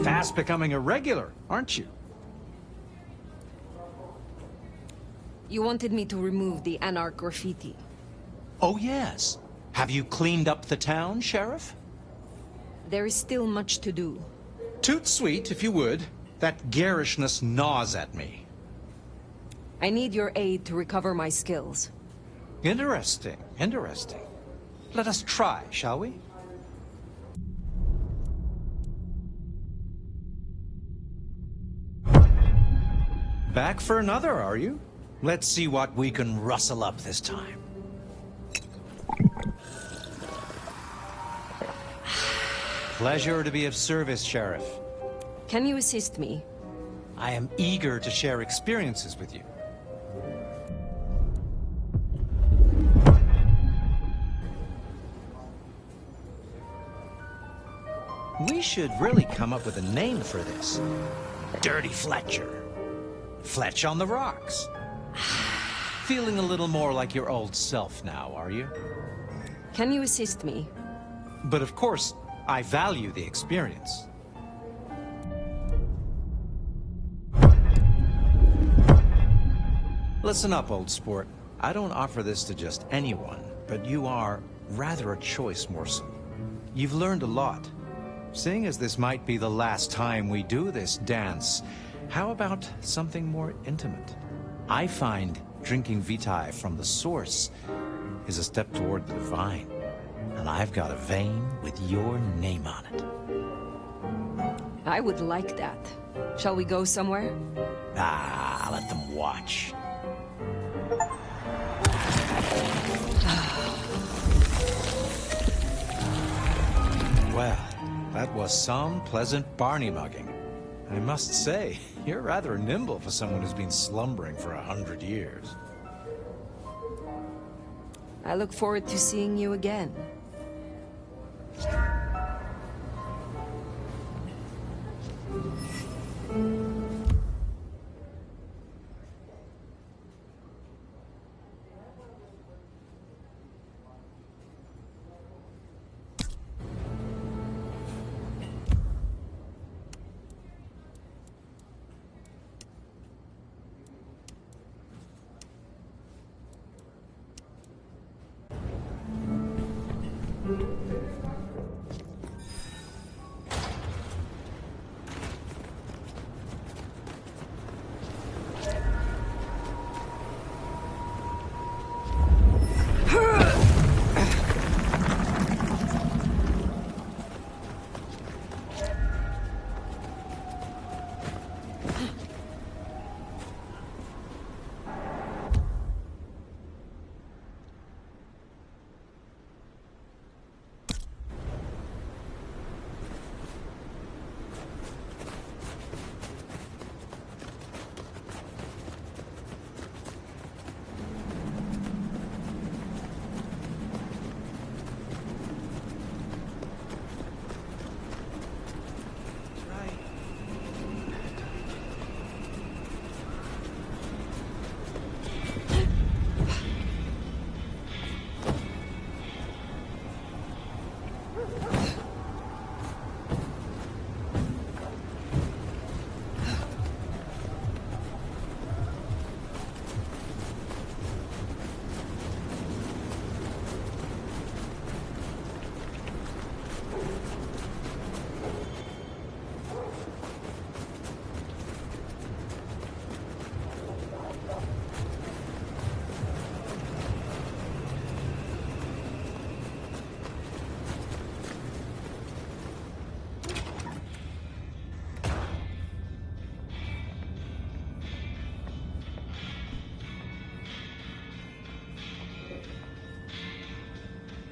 Fast becoming a regular, aren't you? You wanted me to remove the Anarch graffiti. Oh, yes. Have you cleaned up the town, Sheriff? There is still much to do. Toot sweet, if you would. That garishness gnaws at me. I need your aid to recover my skills. Interesting, interesting. Let us try, shall we? Back for another, are you? Let's see what we can rustle up this time. Pleasure to be of service, Sheriff. Can you assist me? I am eager to share experiences with you. We should really come up with a name for this. Dirty Fletcher. Fletch on the rocks. Feeling a little more like your old self now, are you? Can you assist me? But of course, I value the experience. Listen up, old sport. I don't offer this to just anyone, but you are rather a choice morsel. You've learned a lot. Seeing as this might be the last time we do this dance, how about something more intimate? I find drinking Vitae from the source is a step toward the divine. And I've got a vein with your name on it. I would like that. Shall we go somewhere? Ah, let them watch. Well, that was some pleasant Barney mugging. I must say, you're rather nimble for someone who's been slumbering for 100 years. I look forward to seeing you again.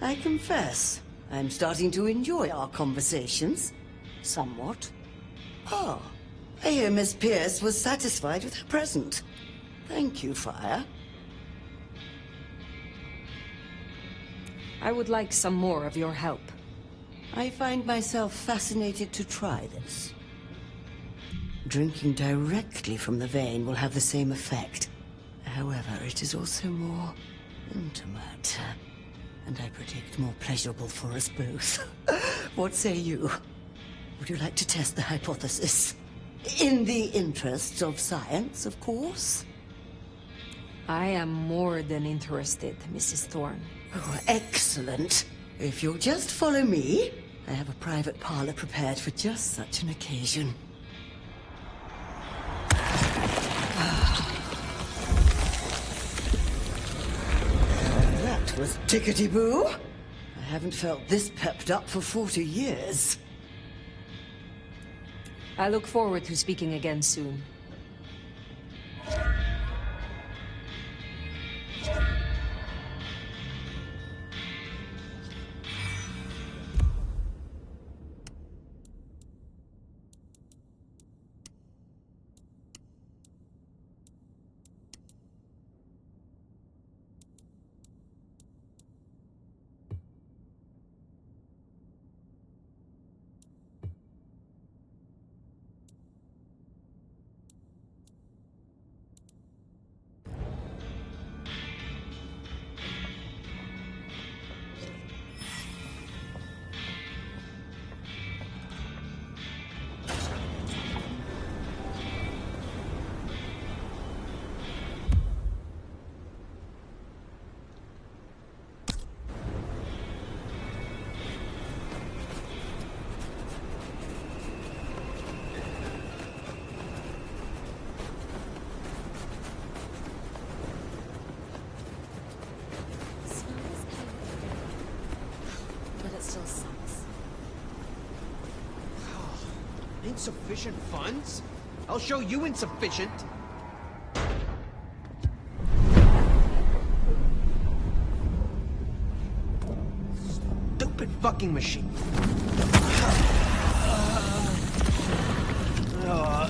I confess, I'm starting to enjoy our conversations. Somewhat. Oh, I hear Miss Pierce was satisfied with her present. Thank you, Fire. I would like some more of your help. I find myself fascinated to try this. Drinking directly from the vein will have the same effect. However, it is also more intimate. And I predict more pleasurable for us both. What say you? Would you like to test the hypothesis? In the interests of science, of course. I am more than interested, Mrs. Thorne. Oh, excellent. If you'll just follow me, I have a private parlor prepared for just such an occasion. That was tickety-boo. I haven't felt this pepped up for 40 years. I look forward to speaking again soon. Insufficient funds? I'll show you insufficient. Stupid fucking machine. Yeah.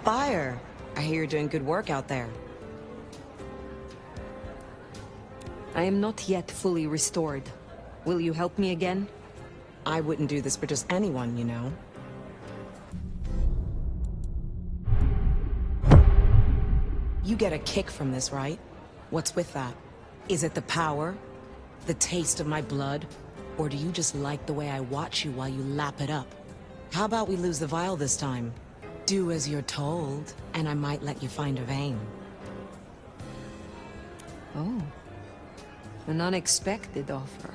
Fire. I hear you're doing good work out there. I am not yet fully restored. Will you help me again? I wouldn't do this for just anyone, you know. You get a kick from this, right? What's with that? Is it the power? The taste of my blood? Or do you just like the way I watch you while you lap it up? How about we lose the vial this time? Do as you're told, and I might let you find a vein. Oh. An unexpected offer.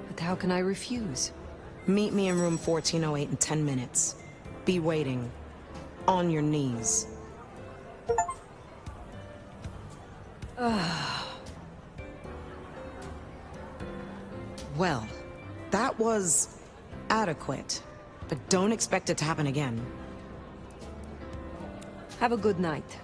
But how can I refuse? Meet me in room 1408 in 10 minutes. Be waiting. On your knees. Well, that was adequate, but don't expect it to happen again. Have a good night.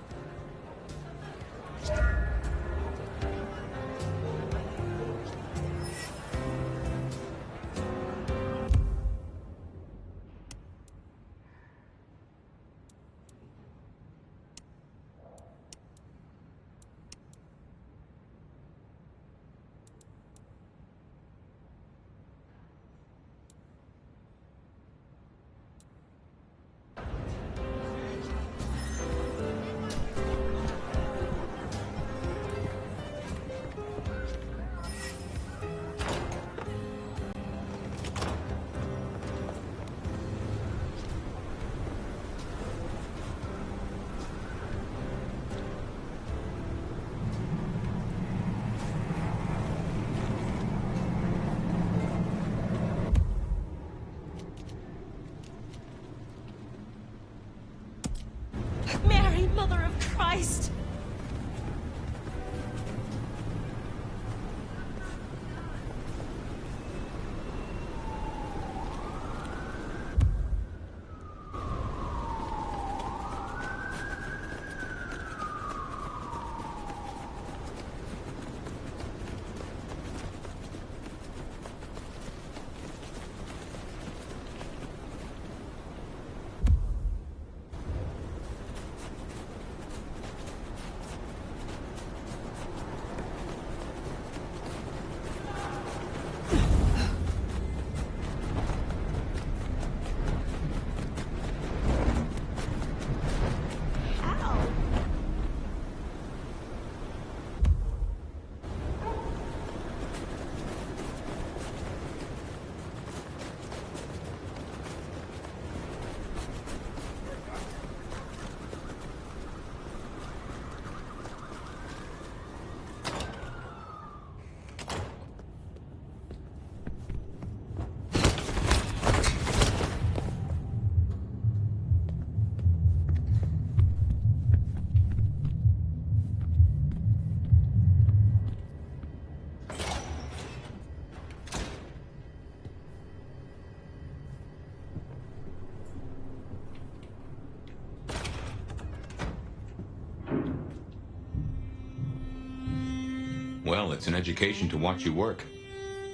Well, it's an education to watch you work.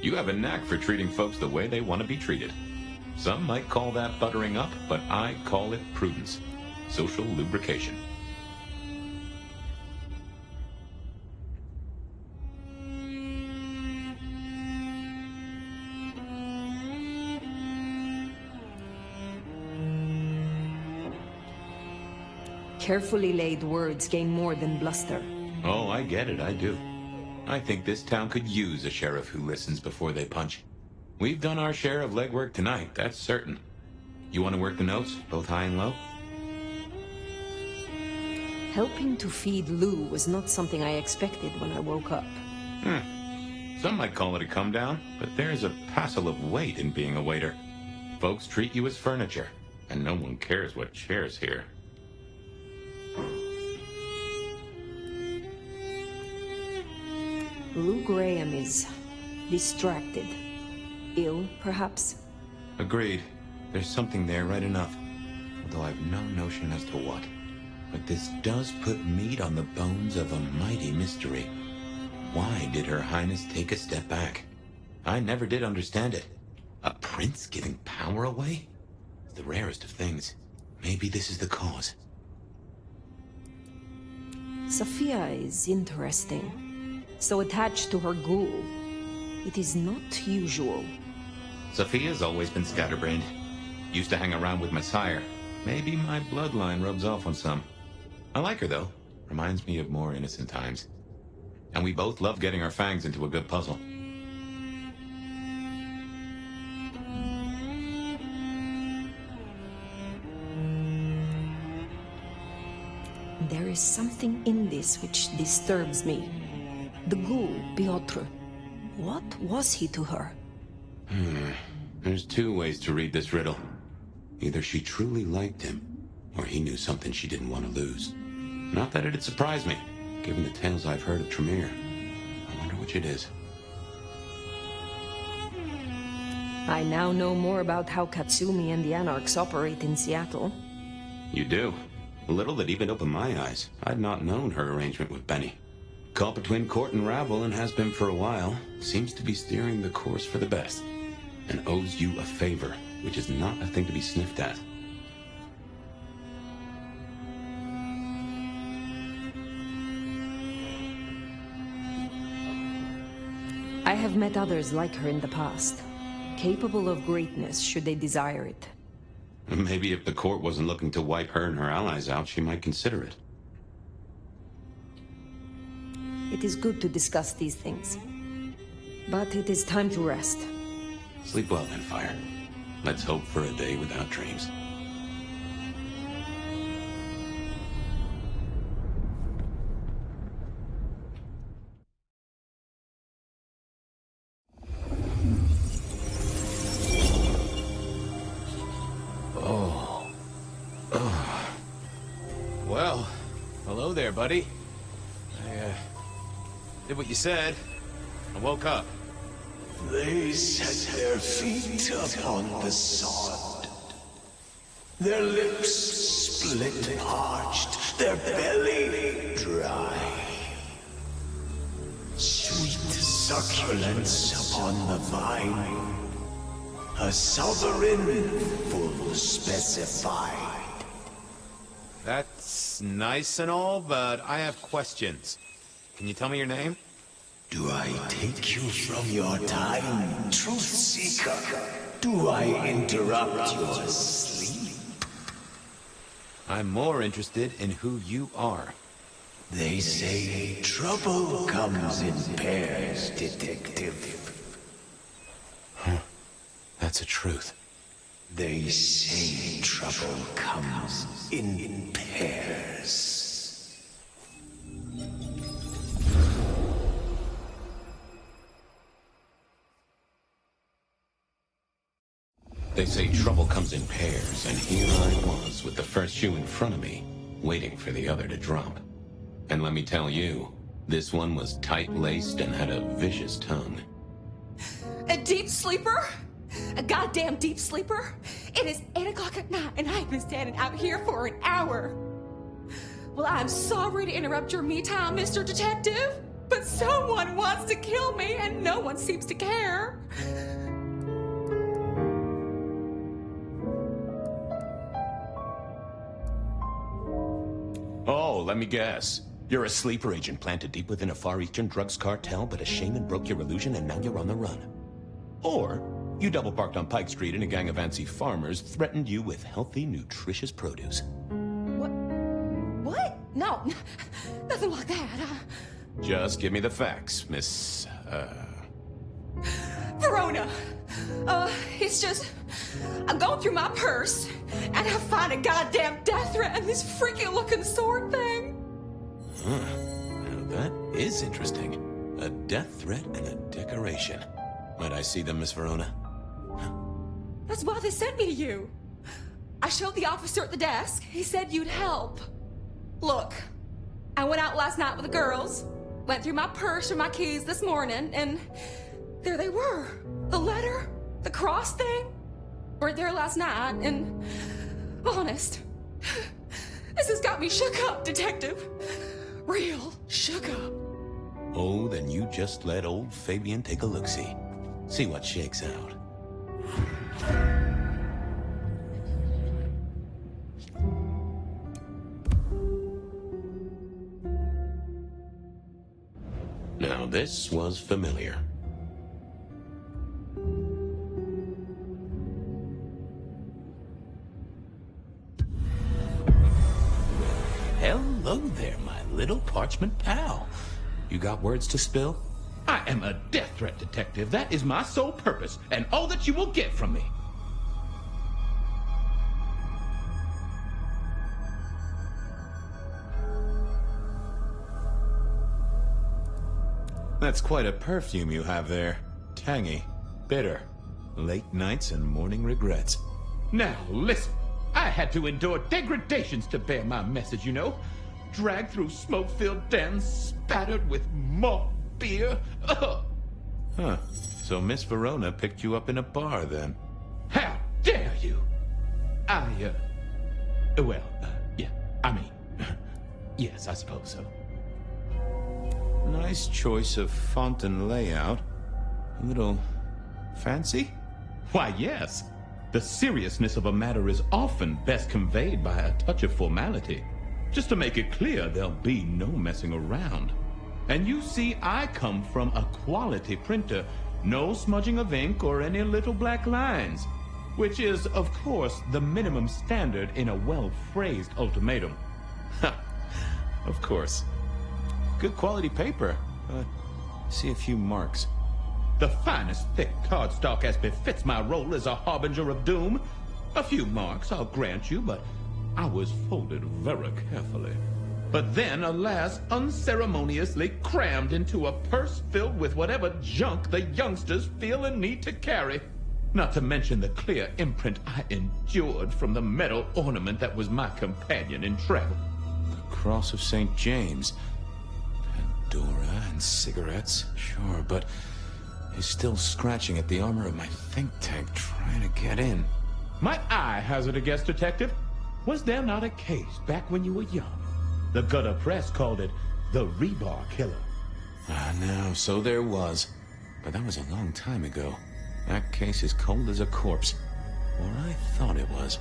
You have a knack for treating folks the way they want to be treated. Some might call that buttering up, but I call it prudence. Social lubrication. Carefully laid words gain more than bluster. Oh, I get it, I do. I think this town could use a sheriff who listens before they punch. We've done our share of legwork tonight, that's certain. You want to work the notes, both high and low? Helping to feed Lou was not something I expected when I woke up. Some might call it a come down, but there's a passel of weight in being a waiter. Folks treat you as furniture, and no one cares what chairs here. Lou Graham is distracted. Ill, perhaps? Agreed. There's something there right enough. Although I've no notion as to what. But this does put meat on the bones of a mighty mystery. Why did Her Highness take a step back? I never did understand it. A prince giving power away? It's the rarest of things. Maybe this is the cause. Sophia is interesting. So attached to her ghoul. It is not usual. Sophia's always been scatterbrained. Used to hang around with my sire. Maybe my bloodline rubs off on some. I like her, though. Reminds me of more innocent times. And we both love getting our fangs into a good puzzle. There is something in this which disturbs me. The ghoul, Piotr. What was he to her? There's two ways to read this riddle. Either she truly liked him, or he knew something she didn't want to lose. Not that it'd surprise me, given the tales I've heard of Tremere. I wonder which it is. I now know more about how Katsumi and the Anarchs operate in Seattle. You do? A little that even opened my eyes. I'd not known her arrangement with Benny. Caught between court and rabble, and has been for a while. Seems to be steering the course for the best. And owes you a favor, which is not a thing to be sniffed at. I have met others like her in the past. Capable of greatness should they desire it. Maybe if the court wasn't looking to wipe her and her allies out, she might consider it. It is good to discuss these things. But it is time to rest. Sleep well then, Fire. Let's hope for a day without dreams. Well, hello there, buddy. I did what you said. I woke up. They set their feet upon the sod. Their lips split parched, their belly dry. Sweet succulence upon the vine. A sovereign full specified. That's nice and all, but I have questions. Can you tell me your name? Do I take you from your time, truth seeker? Do I interrupt your sleep? I'm more interested in who you are. They say trouble comes in pairs, detective. That's a truth. They say trouble comes in pairs. They say trouble comes in pairs, and here I was with the first shoe in front of me, waiting for the other to drop. And let me tell you, this one was tight-laced and had a vicious tongue. A deep sleeper? A goddamn deep sleeper? It is 8 o'clock at night and I've been standing out here for an hour. Well, I'm sorry to interrupt your me time, Mr. Detective. But someone wants to kill me, and no one seems to care. Oh, let me guess. You're a sleeper agent planted deep within a Far Eastern drugs cartel, but a shaman broke your illusion and now you're on the run. Or you double parked on Pike Street and a gang of antsy farmers threatened you with healthy, nutritious produce. What? No, nothing like that. Just give me the facts, Miss, Verona. It's just, I'm going through my purse, and I find a goddamn death threat and this freaky looking sword thing. Huh. Now that is interesting. A death threat and a decoration. Might I see them, Miss Verona? That's why they sent me to you. I showed the officer at the desk. He said you'd help. Look, I went out last night with the girls, went through my purse for my keys this morning, and there they were. The letter, the cross thing, were there last night, and honest, this has got me shook up, Detective. Real shook up. Oh, then you just let old Fabian take a look-see. See what shakes out. Now this was familiar. Hello there, my little parchment pal. You got words to spill? I am a death threat detective. That is my sole purpose, and all that you will get from me. That's quite a perfume you have there. Tangy, bitter, late nights and morning regrets. Now, listen. I had to endure degradations to bear my message, you know. Dragged through smoke-filled dens, spattered with malt beer. Ugh. Huh. So Miss Verona picked you up in a bar, then? How dare you? Yeah, I mean, yes, I suppose so. Nice choice of font and layout. A little fancy? Why, yes. The seriousness of a matter is often best conveyed by a touch of formality. Just to make it clear, there'll be no messing around. And you see, I come from a quality printer. No smudging of ink or any little black lines. Which is, of course, the minimum standard in a well-phrased ultimatum. Ha! Of course. Good quality paper. See a few marks. The finest thick cardstock as befits my role as a harbinger of doom. A few marks, I'll grant you, but I was folded very carefully. But then, alas, unceremoniously crammed into a purse filled with whatever junk the youngsters feel a need to carry. Not to mention the clear imprint I endured from the metal ornament that was my companion in travel. The Cross of St. James. Pandora and cigarettes, sure, but he's still scratching at the armor of my think tank trying to get in. Might I hazard a guess, Detective? Was there not a case back when you were young? The gutter press called it the Rebar Killer. No, so there was. But that was a long time ago. That case is cold as a corpse. Or I thought it was.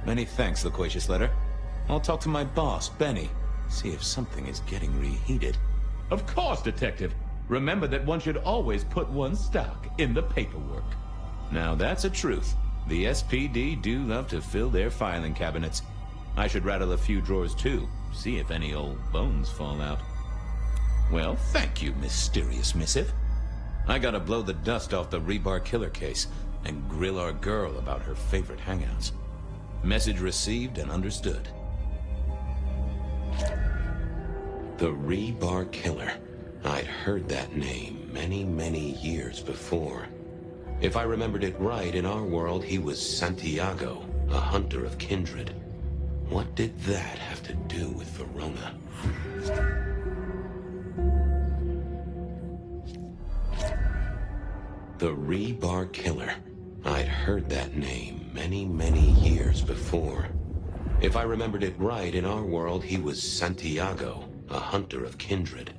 Many thanks, loquacious letter. I'll talk to my boss, Benny. See if something is getting reheated. Of course, Detective. Remember that one should always put one's stock in the paperwork. Now that's a truth. The SPD do love to fill their filing cabinets. I should rattle a few drawers too, see if any old bones fall out. Well, thank you, mysterious missive. I gotta blow the dust off the Rebar Killer case and grill our girl about her favorite hangouts. Message received and understood. The Rebar Killer. I'd heard that name many, many years before. If I remembered it right, in our world, he was Santiago, a hunter of kindred. What did that have to do with Verona? The Rebar Killer. I'd heard that name many, many years before. If I remembered it right, in our world, he was Santiago, a hunter of kindred.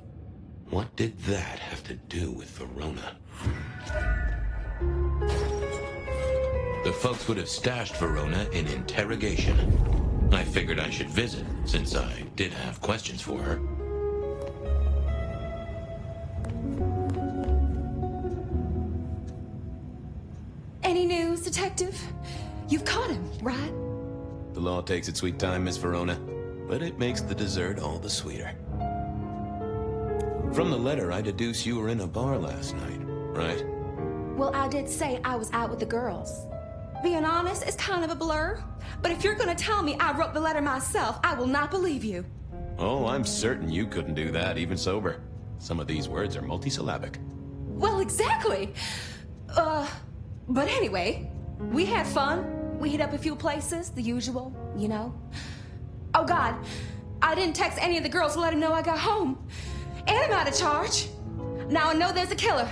What did that have to do with Verona? The folks would have stashed Verona in interrogation. I figured I should visit, since I did have questions for her. Any news, Detective? You've caught him, right? The law takes its sweet time, Miss Verona, but it makes the dessert all the sweeter. From the letter, I deduce you were in a bar last night, right? Well, I did say I was out with the girls. Being honest, it's kind of a blur. But if you're gonna tell me I wrote the letter myself, I will not believe you. Oh, I'm certain you couldn't do that, even sober. Some of these words are multisyllabic. Well, exactly. But anyway, we had fun. We hit up a few places, the usual, you know. Oh God, I didn't text any of the girls to let them know I got home. And I'm out of charge. Now I know there's a killer,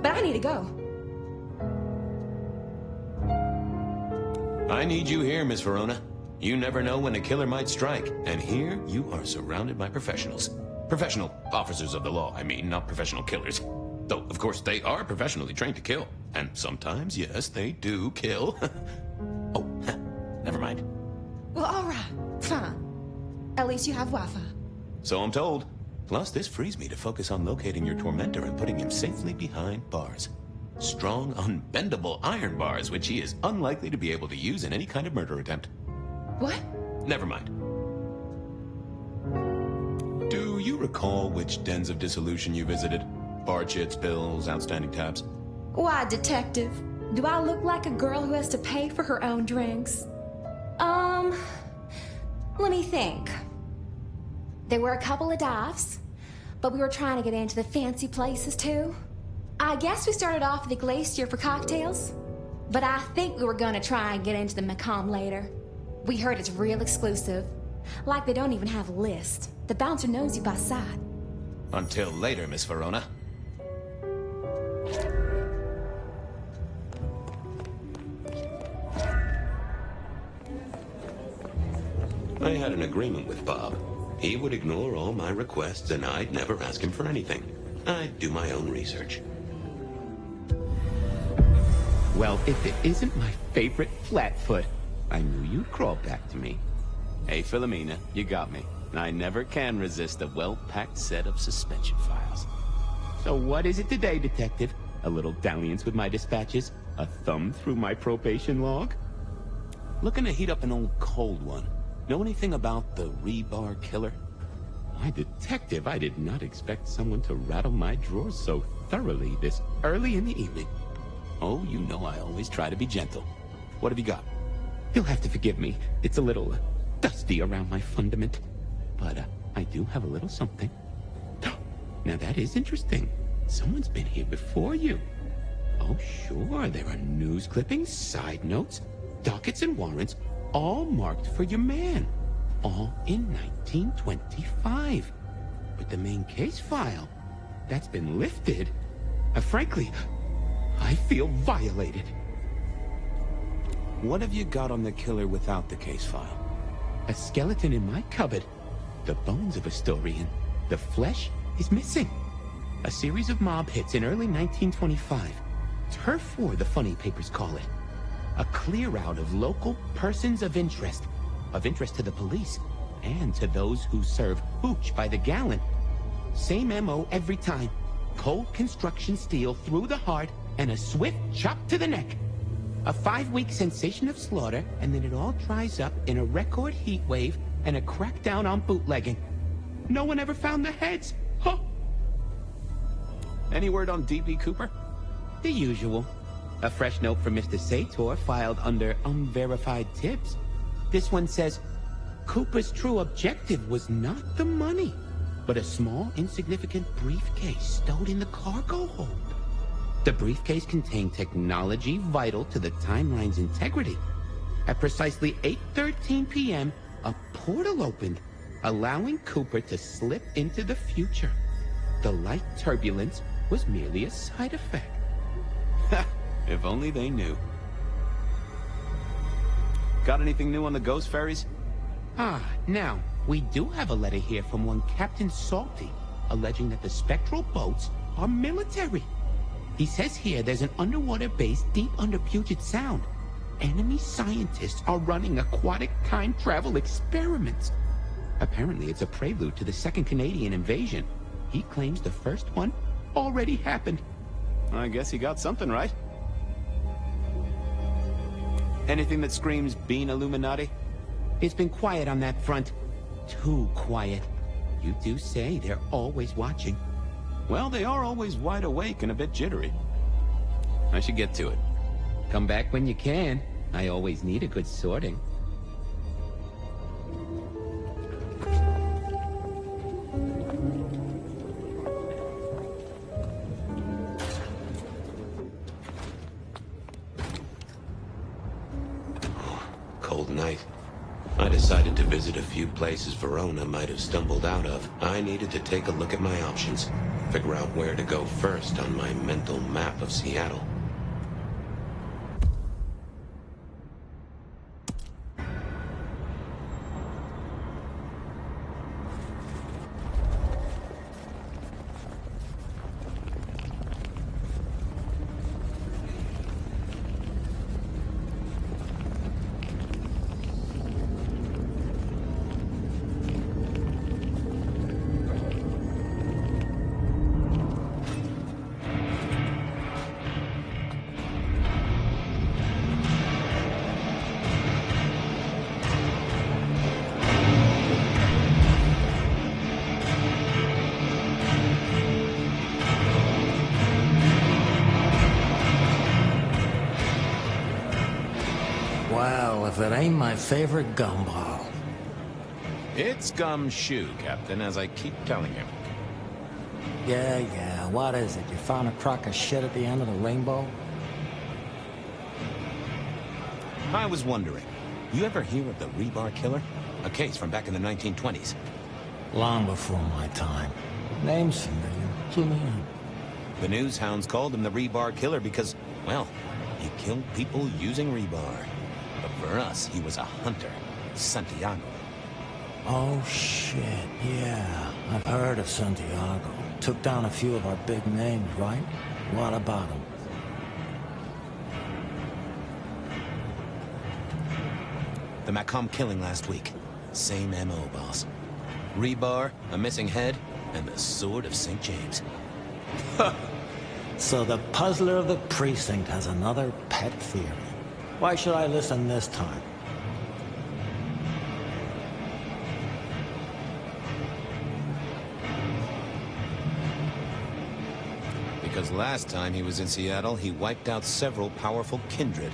but I need to go. I need you here, Miss Verona. You never know when a killer might strike, and here you are surrounded by professionals. Professional officers of the law, I mean, not professional killers. Though, of course, they are professionally trained to kill. And sometimes, yes, they do kill. Oh, never mind. Well, all right, fine. At least you have Wi-Fi. So I'm told. Plus, this frees me to focus on locating your tormentor and putting him safely behind bars. Strong, unbendable iron bars, which he is unlikely to be able to use in any kind of murder attempt. What? Never mind. Do you recall which dens of dissolution you visited? Bar chits, bills, outstanding tabs? Why, Detective? Do I look like a girl who has to pay for her own drinks? Let me think. There were a couple of dives, but we were trying to get into the fancy places too. I guess we started off at the Glacier for cocktails, but I think we were gonna try and get into the Macomb later. We heard it's real exclusive. Like they don't even have a list. The bouncer knows you by sight. Until later, Miss Verona. I had an agreement with Bob. He would ignore all my requests, and I'd never ask him for anything. I'd do my own research. Well, if it isn't my favorite Flatfoot, I knew you'd crawl back to me. Hey, Philomena, you got me. I never can resist a well-packed set of suspension files. So what is it today, Detective? A little dalliance with my dispatches? A thumb through my probation log? Looking to heat up an old cold one. Know anything about the rebar killer? Why, Detective, I did not expect someone to rattle my drawers so thoroughly this early in the evening. Oh, you know I always try to be gentle. What have you got? You'll have to forgive me. It's a little dusty around my fundament. But I do have a little something. Now that is interesting. Someone's been here before you. Oh, sure, there are news clippings, side notes, dockets and warrants, all marked for your man. All in 1925. But the main case file, that's been lifted. Frankly, I feel violated. What have you got on the killer without the case file? A skeleton in my cupboard. The bones of a story, and the flesh is missing. A series of mob hits in early 1925. Turf War, the funny papers call it. A clear out of local persons of interest to the police, and to those who serve hooch by the gallon. Same MO every time. Cold construction steel through the heart, and a swift chop to the neck. A 5-week sensation of slaughter, and then it all dries up in a record heat wave and a crackdown on bootlegging. No one ever found the heads. Huh. Any word on D.B. Cooper? The usual. A fresh note from Mr. Sator filed under unverified tips. This one says, Cooper's true objective was not the money, but a small, insignificant briefcase stowed in the cargo hold. The briefcase contained technology vital to the timeline's integrity. At precisely 8:13 p.m., a portal opened, allowing Cooper to slip into the future. The light turbulence was merely a side effect. If only they knew. Got anything new on the ghost ferries? Now, we do have a letter here from one Captain Salty. alleging that the spectral boats are military. He says here there's an underwater base deep under Puget Sound. Enemy scientists are running aquatic time travel experiments. Apparently it's a prelude to the second Canadian invasion. He claims the first one already happened. I guess he got something right. Anything that screams bean Illuminati? It's been quiet on that front. Too quiet. You do say they're always watching. Well, they are always wide awake and a bit jittery. I should get to it. Come back when you can. I always need a good sorting. Cold night. I decided to visit a few places Verona might have stumbled out of. I needed to take a look at my options, figure out where to go first on my mental map of Seattle. Well, if it ain't my favorite gumball. It's gumshoe, Captain, as I keep telling you. Yeah, what is it? You found a crock of shit at the end of the rainbow? I was wondering, you ever hear of the Rebar Killer? A case from back in the 1920s. Long before my time. Name's familiar. Clue me in. The news hounds called him the Rebar Killer because, well, he killed people using rebar. But for us, he was a hunter. Santiago. Oh, shit, yeah. I've heard of Santiago. Took down a few of our big names, right? What about him? The Macomb killing last week. Same M.O., boss. Rebar, a missing head, and the Sword of St. James. So the puzzler of the precinct has another pet theory. Why should I listen this time? Because last time he was in Seattle, he wiped out several powerful kindred.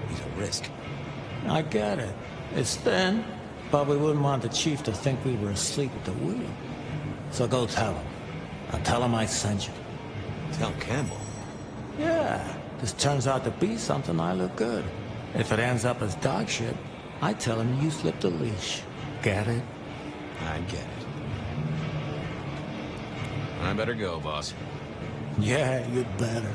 He's a risk. I get it. It's thin, but we wouldn't want the chief to think we were asleep at the wheel. So go tell him. I'll tell him I sent you. Tell Campbell? Yeah, this turns out to be something I look good. If it ends up as dog shit, I tell him you slipped a leash. Get it? I get it. I better go, boss. Yeah, you'd better.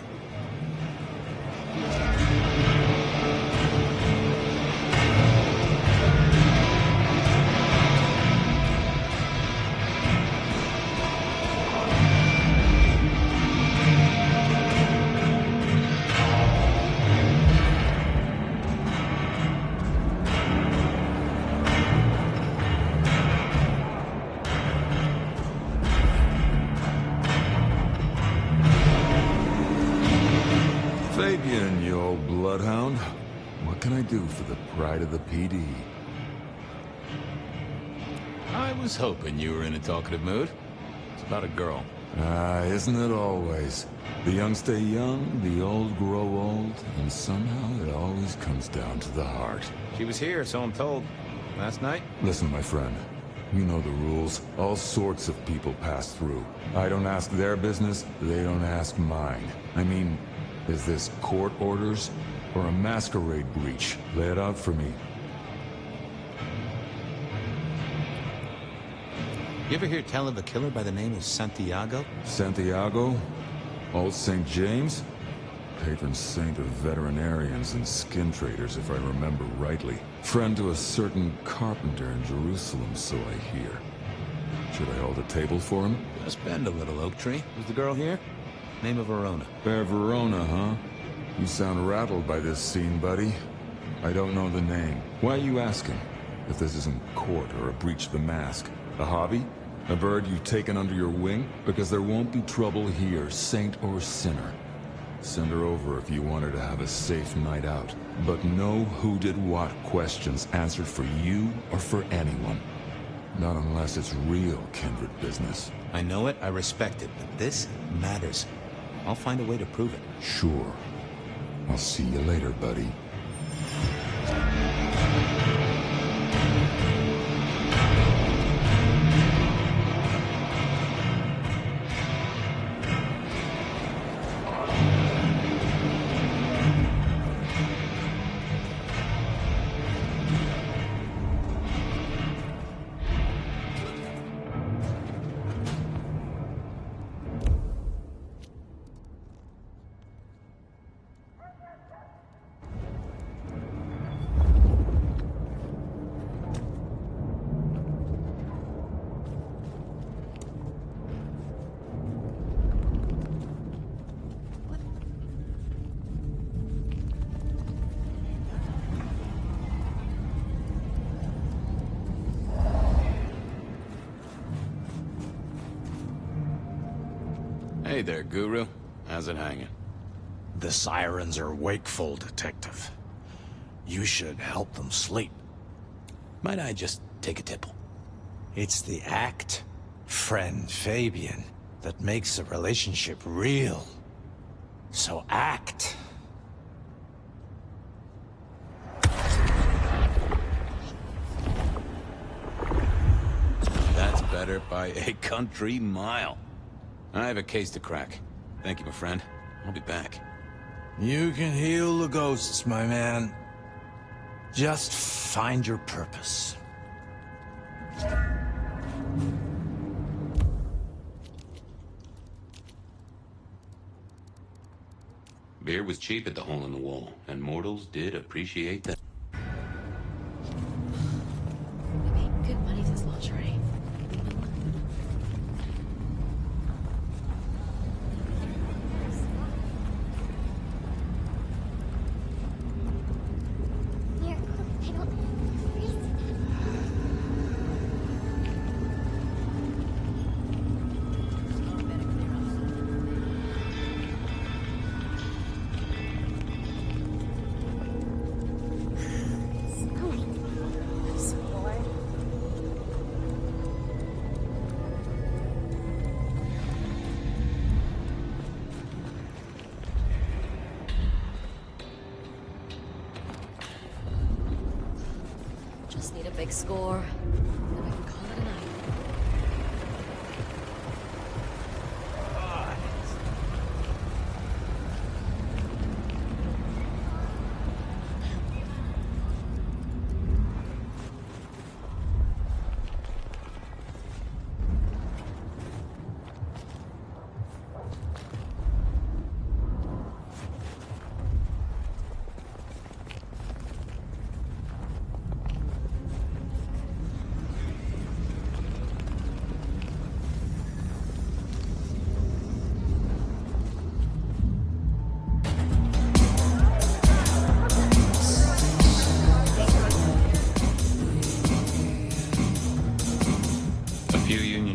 Fabian, you old bloodhound. What can I do for the pride of the PD? I was hoping you were in a talkative mood. It's about a girl. Isn't it always? The young stay young, the old grow old, and somehow it always comes down to the heart. She was here, so I'm told. Last night? Listen, my friend. You know the rules. All sorts of people pass through. I don't ask their business, they don't ask mine. I mean, is this court orders or a masquerade breach? Lay it out for me. You ever hear tell of a killer by the name of Santiago? Santiago? Old St. James? Patron saint of veterinarians and skin traders, if I remember rightly. Friend to a certain carpenter in Jerusalem, so I hear. Should I hold a table for him? Just bend a little, Oak Tree. Who's the girl here? Name of Verona. Fair Verona, huh? You sound rattled by this scene, buddy. I don't know the name. Why are you asking? If this isn't court or a breach of the mask. A hobby? A bird you've taken under your wing? Because there won't be trouble here, saint or sinner. Send her over if you want her to have a safe night out. But no who did what questions answered for you or for anyone. Not unless it's real kindred business. I know it, I respect it, but this matters. I'll find a way to prove it. Sure. I'll see you later, buddy. Hey there, Guru. How's it hanging? The sirens are wakeful, Detective. You should help them sleep. Might I just take a tipple? It's the act, friend Fabian, that makes a relationship real. So act. That's better by a country mile. I have a case to crack. Thank you, my friend. I'll be back. You can heal the ghosts, my man. Just find your purpose. Beer was cheap at the Hole in the Wall, and mortals did appreciate that. We paid good money for this lingerie. Just need a big score, then I can call it a night.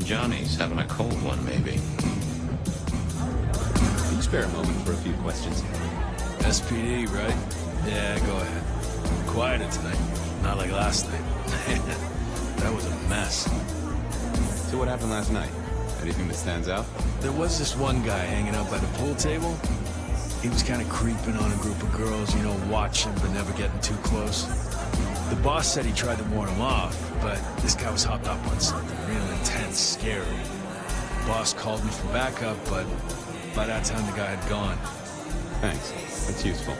Johnny's having a cold one, maybe. Can you spare a moment for a few questions? SPD, right? Yeah, go ahead. Quieter tonight. Not like last night. That was a mess. So what happened last night? Anything that stands out? There was this one guy hanging out by the pool table. He was kind of creeping on a group of girls, you know, watching but never getting too close. The boss said he tried to warn him off, but this guy was hopped up on something real intense, scary. The boss called me for backup, but by that time the guy had gone. Thanks. That's useful.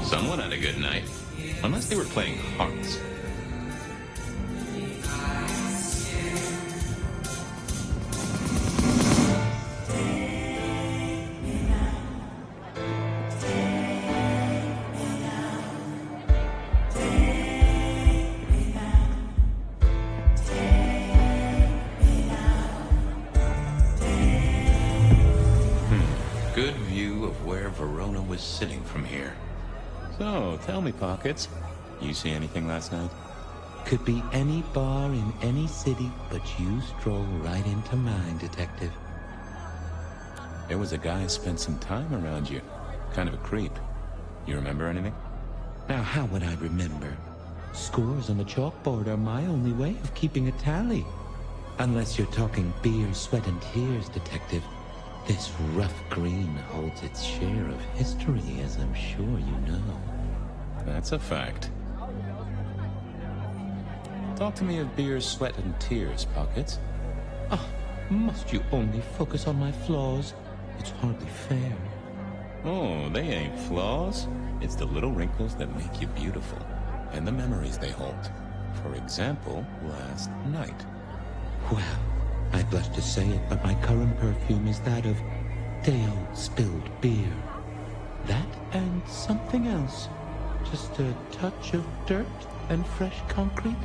Someone had a good night. Unless they were playing hearts. was sitting from here. So, tell me, Pockets, you see anything last night? Could be any bar in any city, but you stroll right into mine, Detective. There was a guy spent some time around you. Kind of a creep. You remember anything? Now, how would I remember? Scores on the chalkboard are my only way of keeping a tally. Unless you're talking beer, sweat, and tears, Detective. This rough green holds its share of history, as I'm sure you know. That's a fact. Talk to me of beer, sweat, and tears, Pockets. Oh, must you only focus on my flaws? It's hardly fair. Oh, they ain't flaws. It's the little wrinkles that make you beautiful. And the memories they hold. For example, last night. Well, I blush to say it, but my current perfume is that of day-old spilled beer. That and something else. Just a touch of dirt and fresh concrete.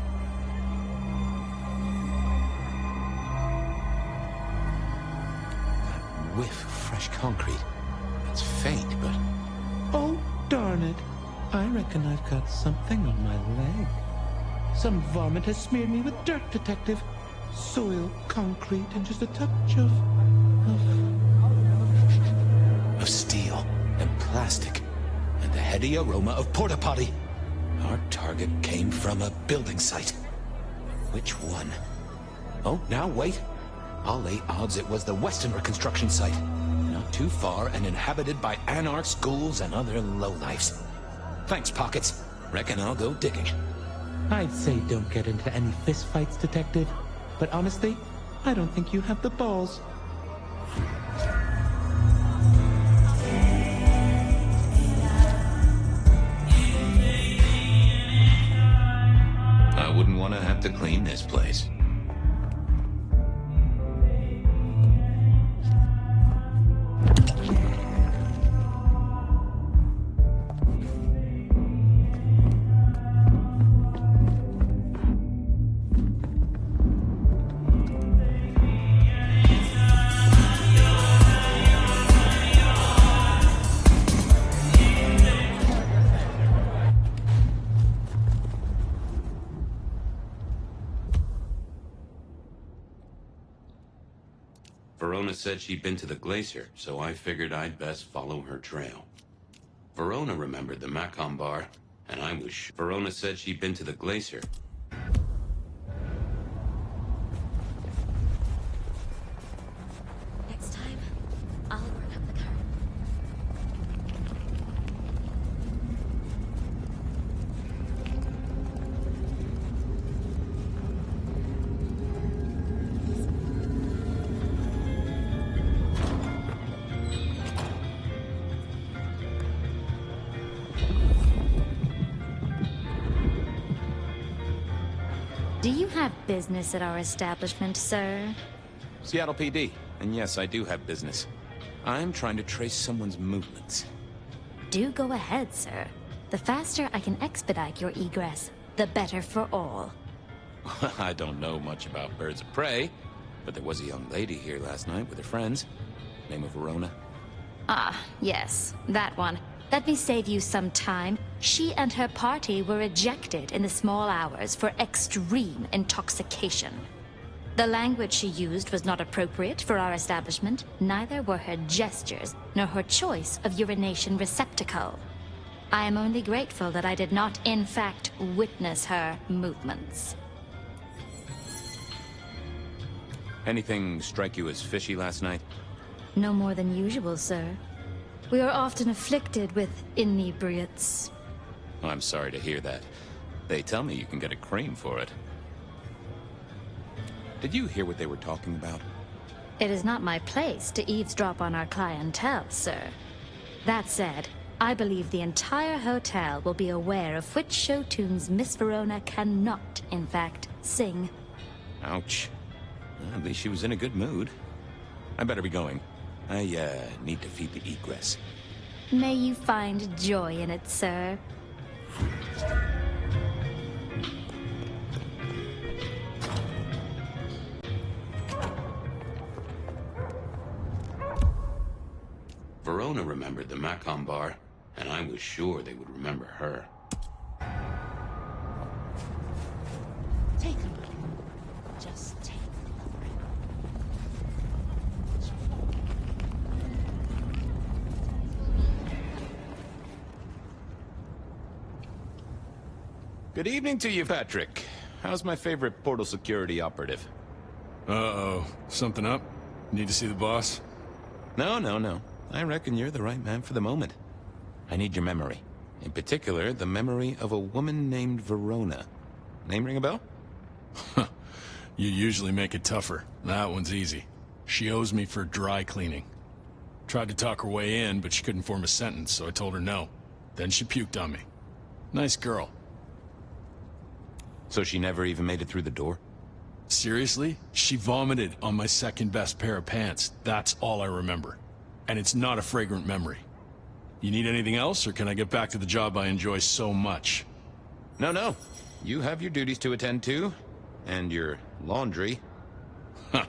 That whiff of fresh concrete. It's faint, but... Oh, darn it. I reckon I've got something on my leg. Some varmint has smeared me with dirt, Detective. Soil, concrete, and just a touch of steel and plastic and the heady aroma of porta potty. Our target came from a building site. Which one? Oh, now wait. I'll lay odds it was the Westoner construction site. Not too far and inhabited by anarchs, ghouls, and other lowlifes. Thanks, Pockets. Reckon I'll go digging. I'd say don't get into any fistfights, Detective. But honestly, I don't think you have the balls. I wouldn't want to have to clean this place. Verona said she'd been to the glacier, so I figured I'd best follow her trail. Verona remembered the Macon bar, and I was Verona said she'd been to the glacier. Next time, I'll work up the courage. Do you have business at our establishment, sir? Seattle PD, and yes, I do have business. I'm trying to trace someone's movements. Do go ahead, sir. The faster I can expedite your egress, the better for all. I don't know much about birds of prey, but there was a young lady here last night with her friends. Name of Verona. Ah, yes, that one. Let me save you some time. She and her party were ejected in the small hours for extreme intoxication. The language she used was not appropriate for our establishment. Neither were her gestures, nor her choice of urination receptacle. I am only grateful that I did not, in fact, witness her movements. Anything strike you as fishy last night? No more than usual, sir. We are often afflicted with inebriates. I'm sorry to hear that. They tell me you can get a cream for it. Did you hear what they were talking about? It is not my place to eavesdrop on our clientele, sir. That said, I believe the entire hotel will be aware of which show tunes Miss Verona cannot, in fact, sing. Ouch. Well, at least she was in a good mood. I better be going. I, need to feed the egress. May you find joy in it, sir. Verona Verona remembered the Macon bar, and I was sure they would remember her. Take a look. Just take Good evening to you, Patrick. How's my favorite portal security operative? Uh-oh. Something up? Need to see the boss? No. I reckon you're the right man for the moment. I need your memory. In particular, the memory of a woman named Verona. Name ring a bell? You usually make it tougher. That one's easy. She owes me for dry cleaning. Tried to talk her way in, but she couldn't form a sentence, so I told her no. Then she puked on me. Nice girl. So she never even made it through the door? Seriously? She vomited on my second best pair of pants. That's all I remember. And it's not a fragrant memory. You need anything else, or can I get back to the job I enjoy so much? No. You have your duties to attend to, and your laundry. Huh.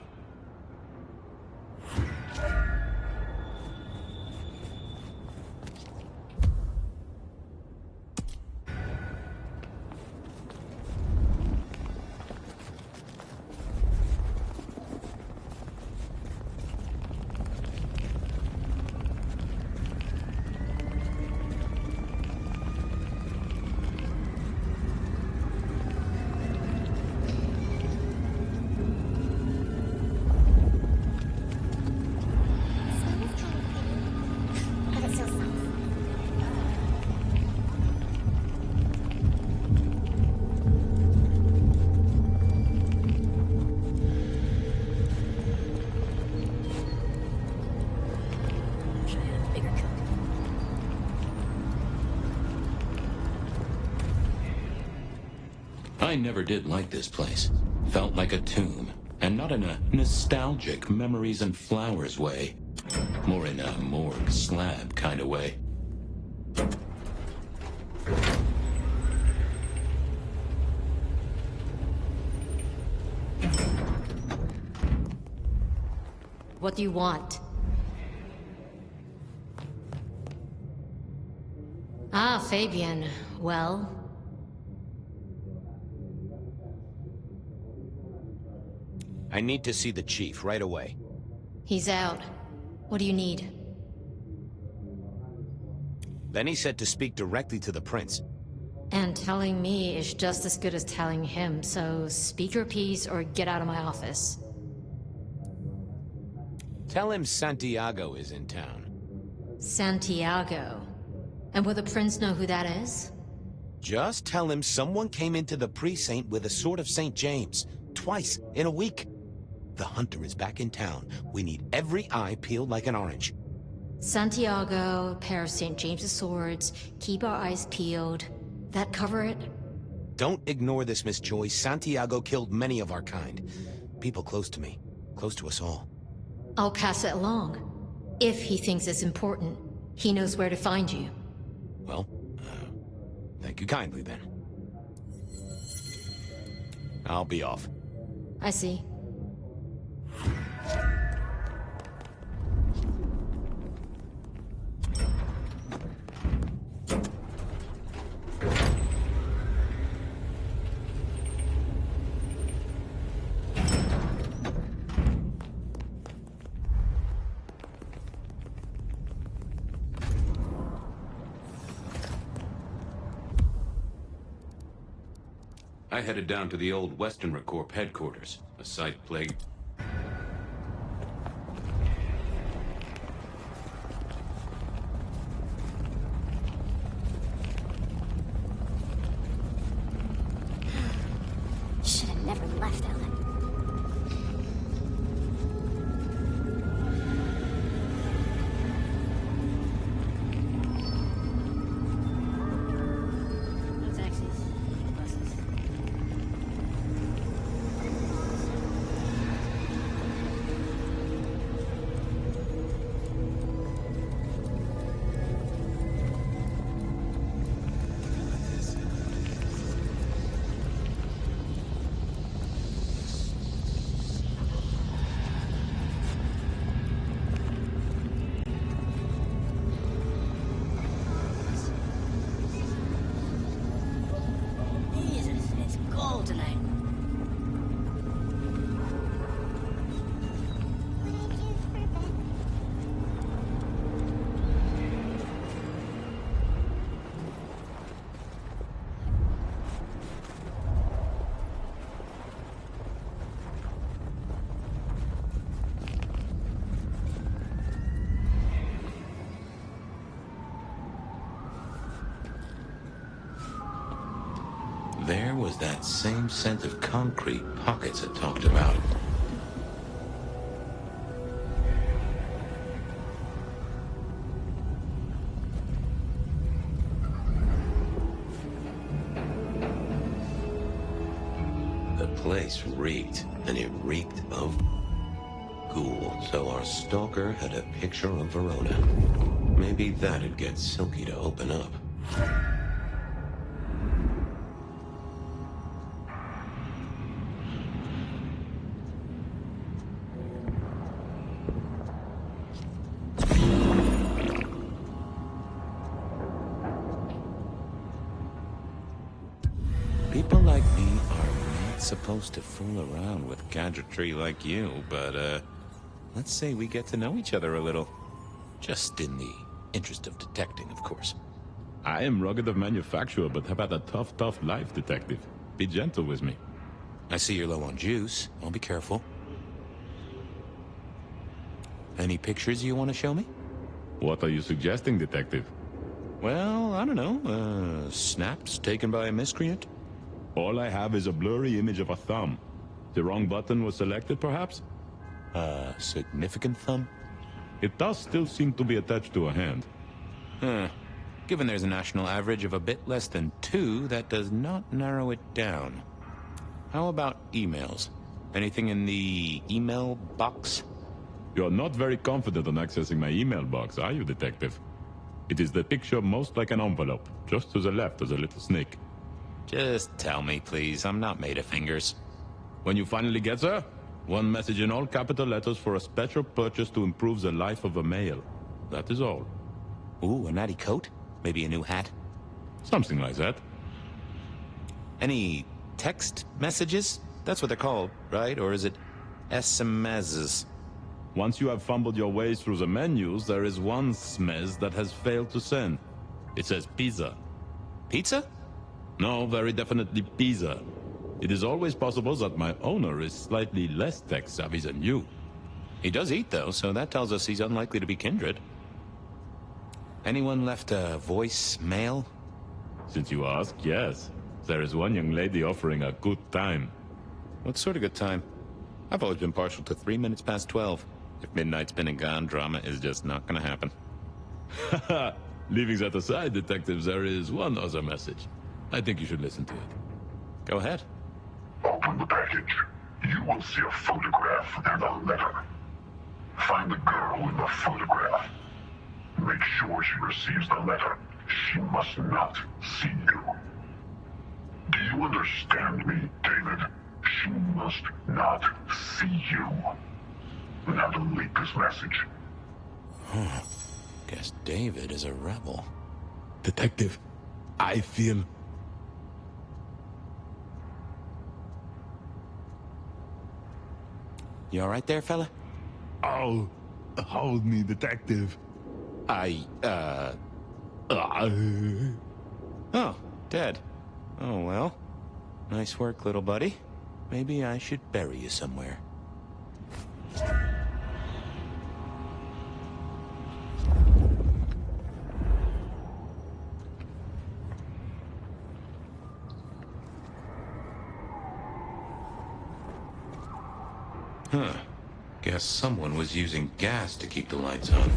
I never did like this place. Felt like a tomb, and not in a nostalgic memories and flowers way. More in a morgue slab kind of way. What do you want? Ah, Fabian. Well... I need to see the chief right away. He's out. What do you need? Benny said to speak directly to the prince. And telling me is just as good as telling him, so speak your piece or get out of my office. Tell him Santiago is in town. Santiago? And will the prince know who that is? Just tell him someone came into the precinct with a sword of St. James. Twice in a week. The hunter is back in town. We need every eye peeled like an orange. Santiago, pair of St. James's swords, keep our eyes peeled. That cover it? Don't ignore this, Miss Joy. Santiago killed many of our kind. People close to me. Close to us all. I'll pass it along. If he thinks it's important, he knows where to find you. Well, thank you kindly then. I'll be off. I see. I headed down to the old Western Corp headquarters, a site plagued... Should have never left, Ellen. No taxis, buses. There was that same scent of concrete pockets it talked about. The place reeked, and it reeked of ghoul. So our stalker had a picture of Verona. Maybe that'd get Silky to open up. People like me are not supposed to fool around with gadgetry like you, but, let's say we get to know each other a little. Just in the interest of detecting, of course. I am rugged of manufacture, but have had a tough life, detective. Be gentle with me. I see you're low on juice. I'll be careful. Any pictures you want to show me? What are you suggesting, detective? Well, I don't know. Snaps taken by a miscreant? All I have is a blurry image of a thumb. The wrong button was selected, perhaps? A significant thumb? It does still seem to be attached to a hand. Huh. Given there's a national average of a bit less than 2, that does not narrow it down. How about emails? Anything in the email box? You're not very confident on accessing my email box, are you, detective? It is the picture most like an envelope. Just to the left is a little snake. Just tell me, please. I'm not made of fingers. When you finally get there, one message in all capital letters for a special purchase to improve the life of a male. That is all. Ooh, a natty coat? Maybe a new hat? Something like that. Any text messages? That's what they're called, right? Or is it SMSs? Once you have fumbled your way through the menus, there is one smez that has failed to send. It says pizza. Pizza? No, very definitely pizza. It is always possible that my owner is slightly less tech-savvy than you. He does eat, though, so that tells us he's unlikely to be kindred. Anyone left a voicemail? Since you ask, yes. There is one young lady offering a good time. What sort of good time? I've always been partial to 3 minutes past 12. If midnight's been and gone, drama is just not gonna happen. Haha! Leaving that aside, detectives, there is one other message. I think you should listen to it. Go ahead. Open the package. You will see a photograph and a letter. Find the girl in the photograph. Make sure she receives the letter. She must not see you. Do you understand me, David? She must not see you. Now delete this message. Huh. Guess David is a rebel. Detective, I feel... You all right there, fella? Oh, hold me, detective. Oh, dead. Oh, well. Nice work, little buddy. Maybe I should bury you somewhere. Huh. Guess someone was using gas to keep the lights on.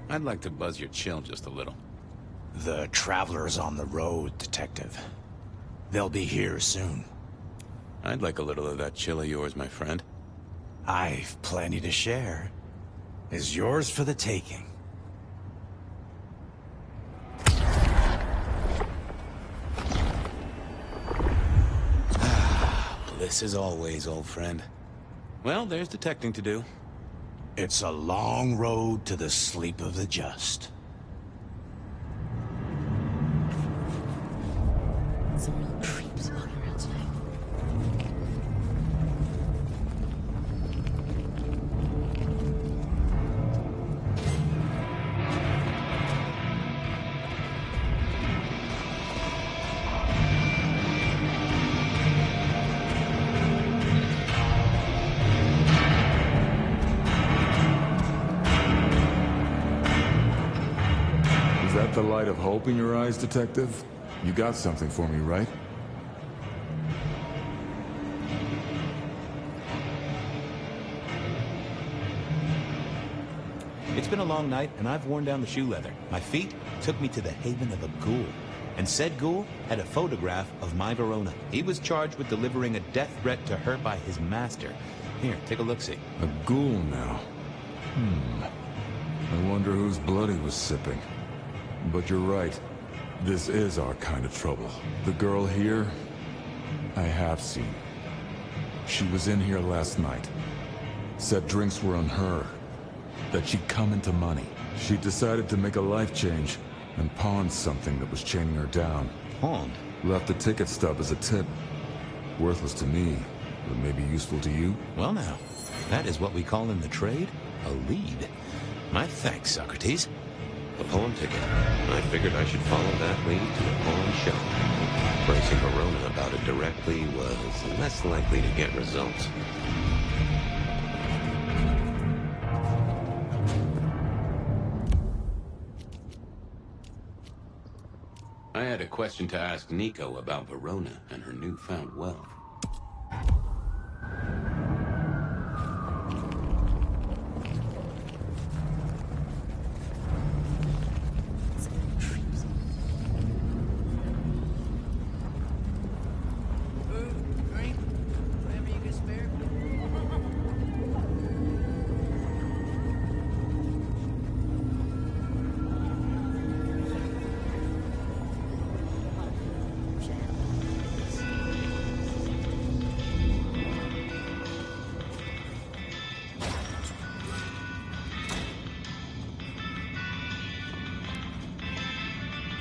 I'd like to buzz your chill just a little. The Traveler's on the road, Detective. They'll be here soon. I'd like a little of that chill of yours, my friend. I've plenty to share. Is yours for the taking. Bliss as always, old friend. Well, there's detecting to do. It's a long road to the sleep of the just. Some real creeps walking around tonight. Is that the light of hope in your eyes, Detective? You got something for me, right? It's been a long night, and I've worn down the shoe leather. My feet took me to the haven of a ghoul. And said ghoul had a photograph of my Verona. He was charged with delivering a death threat to her by his master. Here, take a look-see. A ghoul now. I wonder whose blood he was sipping. But you're right. This is our kind of trouble. The girl here, I have seen. She was in here last night. Said drinks were on her. That she'd come into money. She decided to make a life change and pawned something that was chaining her down. Pawned? Left a ticket stub as a tip. Worthless to me, but maybe useful to you? Well now, that is what we call in the trade a lead. My thanks, Socrates. A pawn ticket. I figured I should follow that lead to a pawn shop. Bracing Verona about it directly was less likely to get results. I had a question to ask Nico about Verona and her newfound wealth.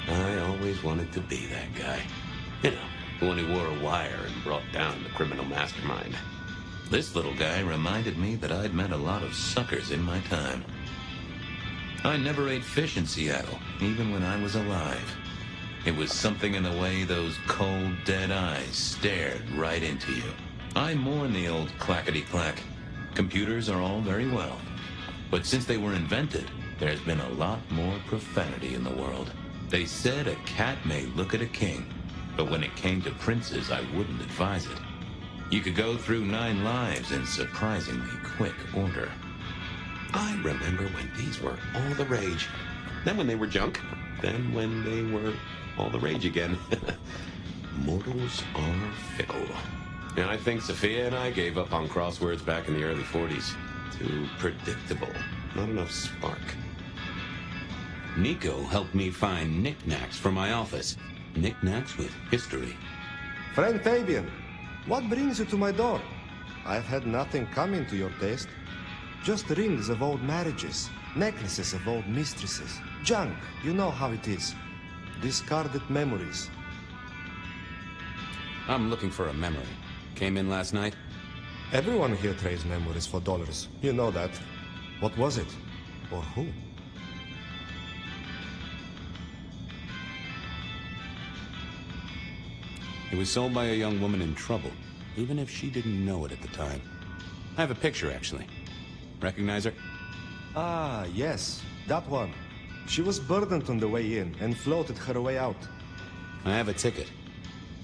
I always wanted to be that guy. You know, the one who wore a wire and brought down the criminal mastermind. This little guy reminded me that I'd met a lot of suckers in my time. I never ate fish in Seattle, even when I was alive. It was something in the way those cold, dead eyes stared right into you. I mourn the old clackety-clack. Computers are all very well. But since they were invented, there's been a lot more profanity in the world. They said a cat may look at a king, but when it came to princes, I wouldn't advise it. You could go through 9 lives in surprisingly quick order. I remember when these were all the rage. Then when they were junk. Then when they were all the rage again. Mortals are fickle. And I think Sophia and I gave up on crosswords back in the early 40s. Too predictable. Not enough spark. Nico helped me find knickknacks for my office. Knickknacks with history. Friend Fabian, what brings you to my door? I've had nothing coming to your taste. Just rings of old marriages, necklaces of old mistresses. Junk, you know how it is. Discarded memories. I'm looking for a memory. Came in last night? Everyone here trades memories for dollars. You know that. What was it? Or who? It was sold by a young woman in trouble, even if she didn't know it at the time. I have a picture, actually. Recognize her? Ah, yes, that one. She was burdened on the way in and floated her way out. I have a ticket.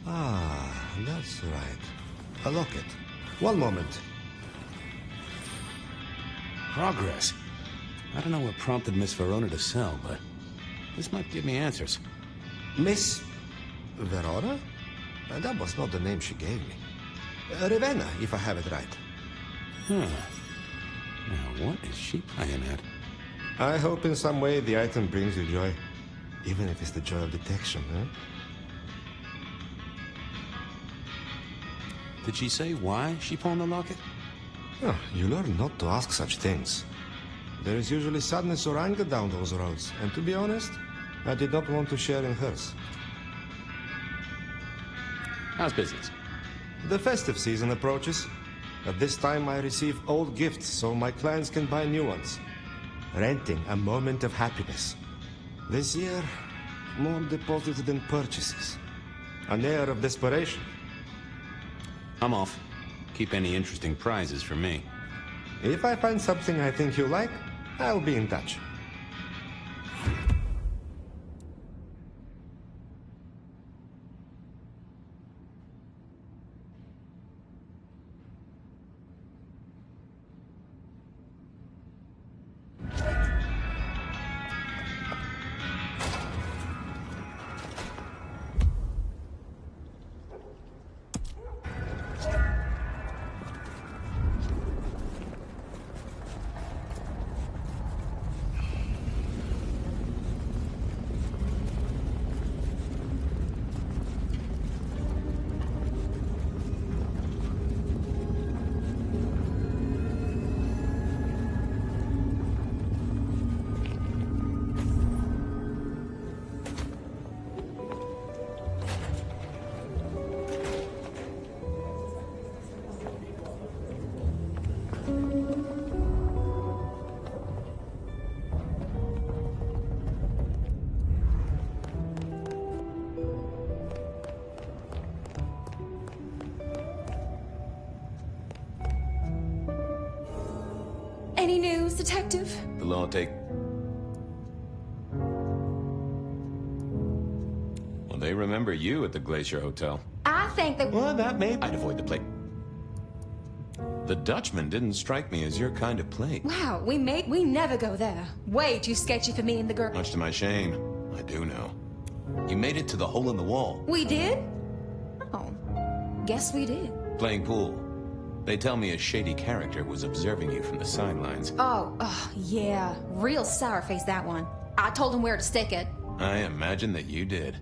Ah, that's right. A locket. One moment. Progress. I don't know what prompted Miss Verona to sell, but this might give me answers. Miss Verona? That was not the name she gave me. Ravenna, if I have it right. Huh. Now, what is she playing at? I hope in some way the item brings you joy. Even if it's the joy of detection, huh? Did she say why she pawned the locket? Oh, you learn not to ask such things. There is usually sadness or anger down those roads, and to be honest, I did not want to share in hers. How's business? The festive season approaches. At this time I receive old gifts so my clients can buy new ones. Renting a moment of happiness. This year, more deposits than purchases. An air of desperation. I'm off. Keep any interesting prizes for me. If I find something I think you like, I'll be in touch. Any news, Detective? The law take... Well, they remember you at the Glacier Hotel. I think that... Well, that may... I'd avoid the plate. The Dutchman didn't strike me as your kind of plate. Wow, we never go there. Way too sketchy for me and the girl. Much to my shame, I do know. You made it to the hole in the wall. We did? Oh, guess we did. Playing pool. They tell me a shady character was observing you from the sidelines. Oh, yeah. Real sour face, that one. I told him where to stick it. I imagine that you did.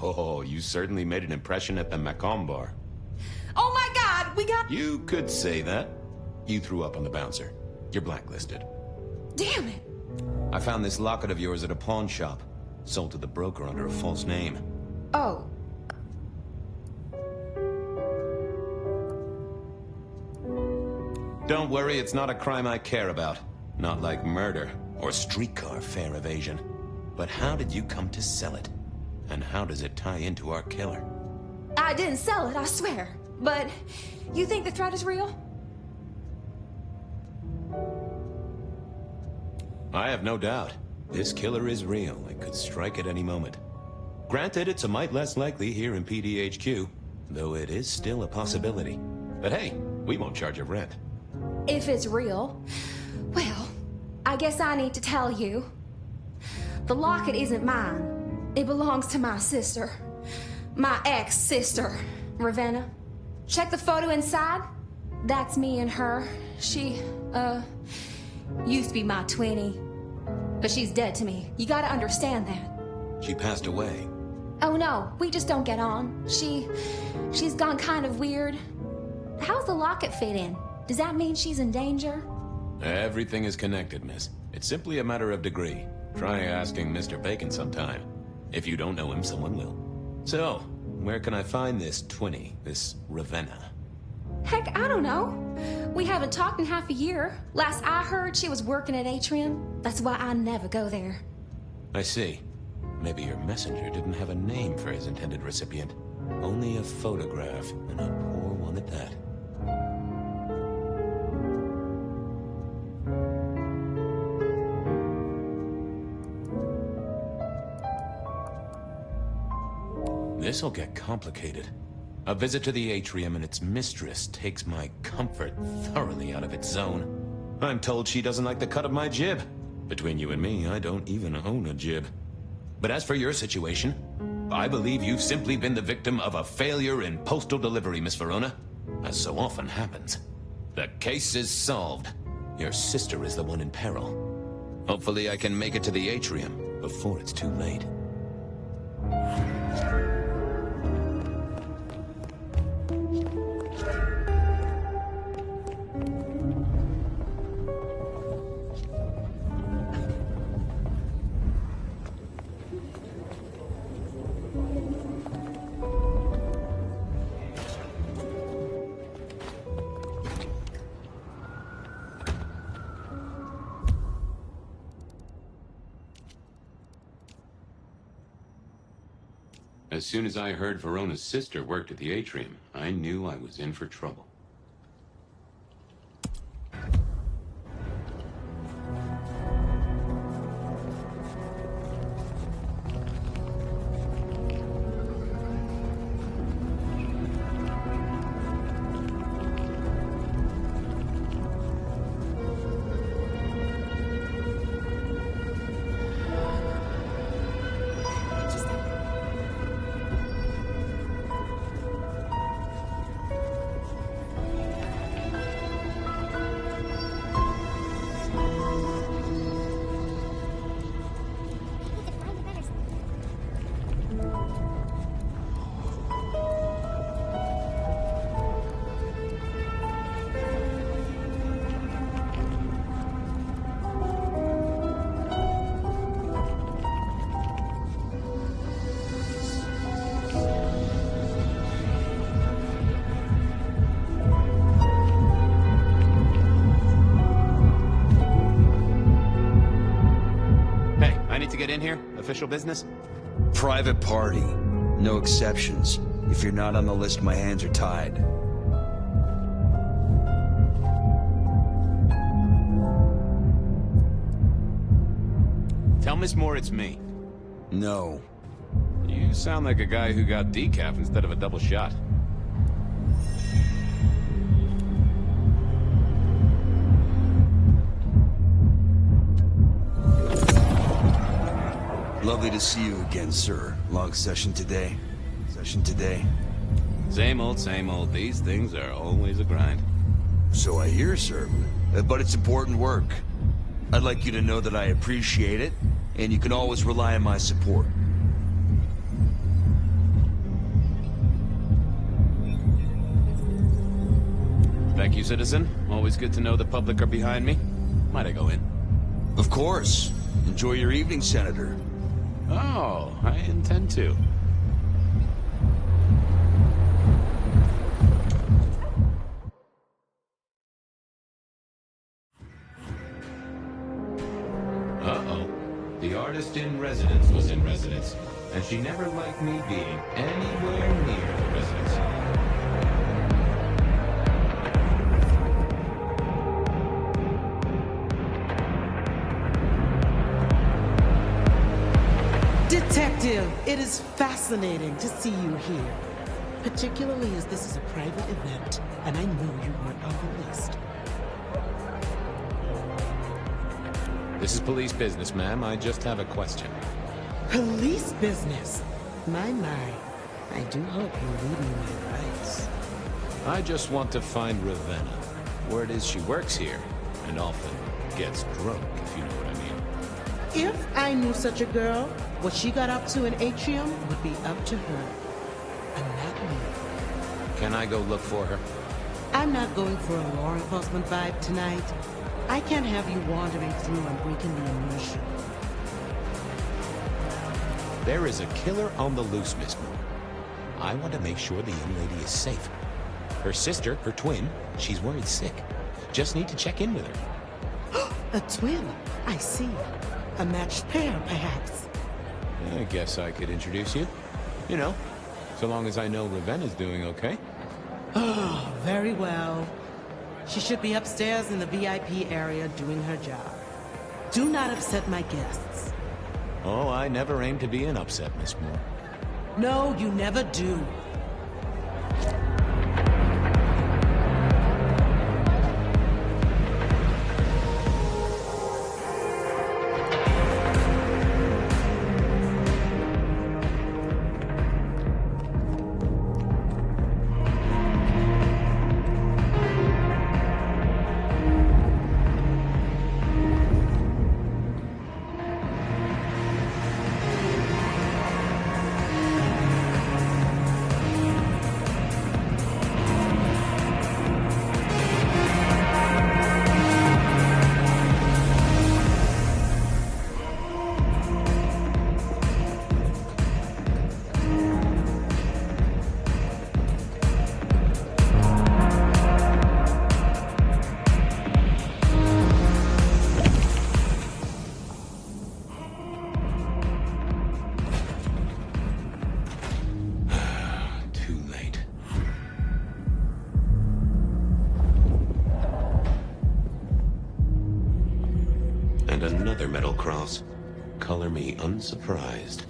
Oh, you certainly made an impression at the Macomb bar. Oh my God, we got... You could say that. You threw up on the bouncer. You're blacklisted. Damn it. I found this locket of yours at a pawn shop. Sold to the broker under a false name. Oh. Don't worry, it's not a crime I care about. Not like murder or streetcar fare evasion. But how did you come to sell it? And how does it tie into our killer? I didn't sell it, I swear. But you think the threat is real? I have no doubt. This killer is real and could strike at any moment. Granted, it's a mite less likely here in PDHQ, though it is still a possibility. But hey, we won't charge a rent. If it's real, well, I guess I need to tell you. The locket isn't mine. It belongs to my sister. My ex-sister, Ravenna. Check the photo inside. That's me and her. She, used to be my twinnie. But she's dead to me. You gotta understand that. She passed away. Oh no, we just don't get on. She's gone kind of weird. How's the locket fit in? Does that mean she's in danger? Everything is connected, miss. It's simply a matter of degree. Try asking Mr. Bacon sometime. If you don't know him, someone will. So, where can I find this twinnie, this Ravenna? Heck, I don't know. We haven't talked in half a year. Last I heard, she was working at Atrium. That's why I never go there. I see. Maybe your messenger didn't have a name for his intended recipient. Only a photograph, and a poor one at that. This'll get complicated. A visit to the Atrium and its mistress takes my comfort thoroughly out of its zone. I'm told she doesn't like the cut of my jib. Between you and me, I don't even own a jib. But as for your situation, I believe you've simply been the victim of a failure in postal delivery, Miss Verona. As so often happens. The case is solved. Your sister is the one in peril. Hopefully I can make it to the atrium before it's too late. As soon as I heard Verona's sister worked at the atrium, I knew I was in for trouble. Get in here? Official business? Private party. No exceptions. If you're not on the list, my hands are tied. Tell Miss Moore it's me. No. You sound like a guy who got decaf instead of a double shot. Lovely to see you again, sir. Long session today. Same old. These things are always a grind. So I hear, sir. But it's important work. I'd like you to know that I appreciate it, and you can always rely on my support. Thank you, citizen. Always good to know the public are behind me. Might I go in? Of course. Enjoy your evening, Senator. Oh, I intend to. Uh-oh. The artist in residence was in residence, and she never liked me being anywhere near the residence. Detective, it is fascinating to see you here. Particularly as this is a private event, and I knew you weren't on the list. This is police business, ma'am. I just have a question. Police business? My. I do hope you read me my rights. I just want to find Ravenna. Word is she works here, and often gets drunk, if you know what I mean. If I knew such a girl, what she got up to in Atrium would be up to her. And not me. Can I go look for her? I'm not going for a law enforcement vibe tonight. I can't have you wandering through and breaking the immersion. There is a killer on the loose, Miss Moore. I want to make sure the young lady is safe. Her sister, her twin, she's worried sick. Just need to check in with her. A twin? I see. A matched pair, perhaps. I guess I could introduce you. You know, so long as I know Ravenna's doing okay. Oh, very well. She should be upstairs in the VIP area doing her job. Do not upset my guests. Oh, I never aim to be an upset, Miss Moore. No, you never do. Metal Cross. Color me unsurprised.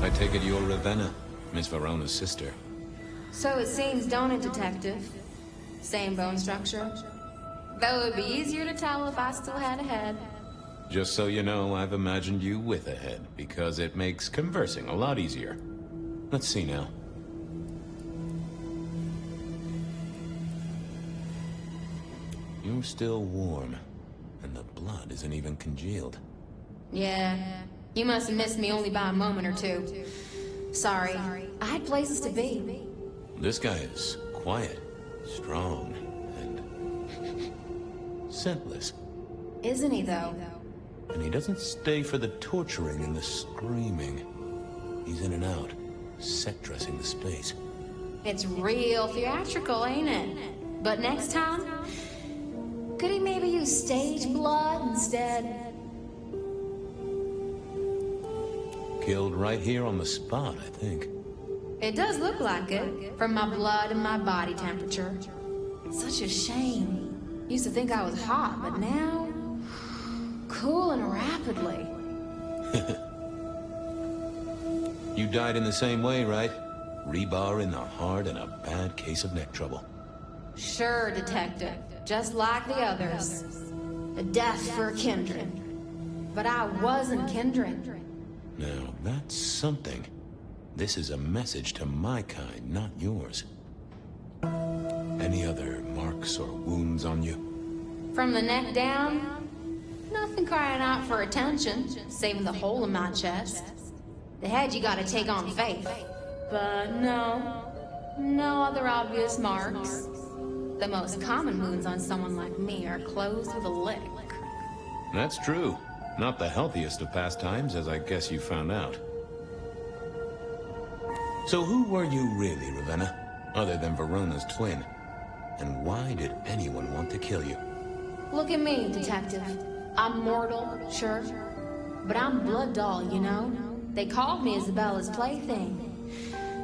I take it you're Ravenna, Miss Verona's sister. So it seems, don't it, Detective? Same bone structure. Though it would be easier to tell if I still had a head. Just so you know, I've imagined you with a head, because it makes conversing a lot easier. Let's see now. You're still warm, and the blood isn't even congealed. Yeah, you must have missed me only by a moment or two. Sorry, I had places to be. This guy is quiet, strong, and scentless. Isn't he, though? And he doesn't stay for the torturing and the screaming. He's in and out, set dressing the space. It's real theatrical, ain't it? But next time, could he maybe use stage blood instead? Killed right here on the spot, I think. It does look like it, from my blood and my body temperature. Such a shame. Used to think I was hot, but now... cooling rapidly. You died in the same way, right? Rebar in the heart and a bad case of neck trouble. Sure, Detective. Just like the others. A death for a kindred. But I wasn't kindred. Now, that's something. This is a message to my kind, not yours. Any other marks or wounds on you? From the neck down, nothing crying out for attention, saving the hole in my chest. The head you gotta take on faith. But no other obvious marks. The most common wounds on someone like me are closed with a lick. That's true. Not the healthiest of pastimes, as I guess you found out. So who were you really, Ravenna? Other than Verona's twin? And why did anyone want to kill you? Look at me, Detective. I'm mortal, sure. But I'm blood doll, you know? They called me Isabella's plaything.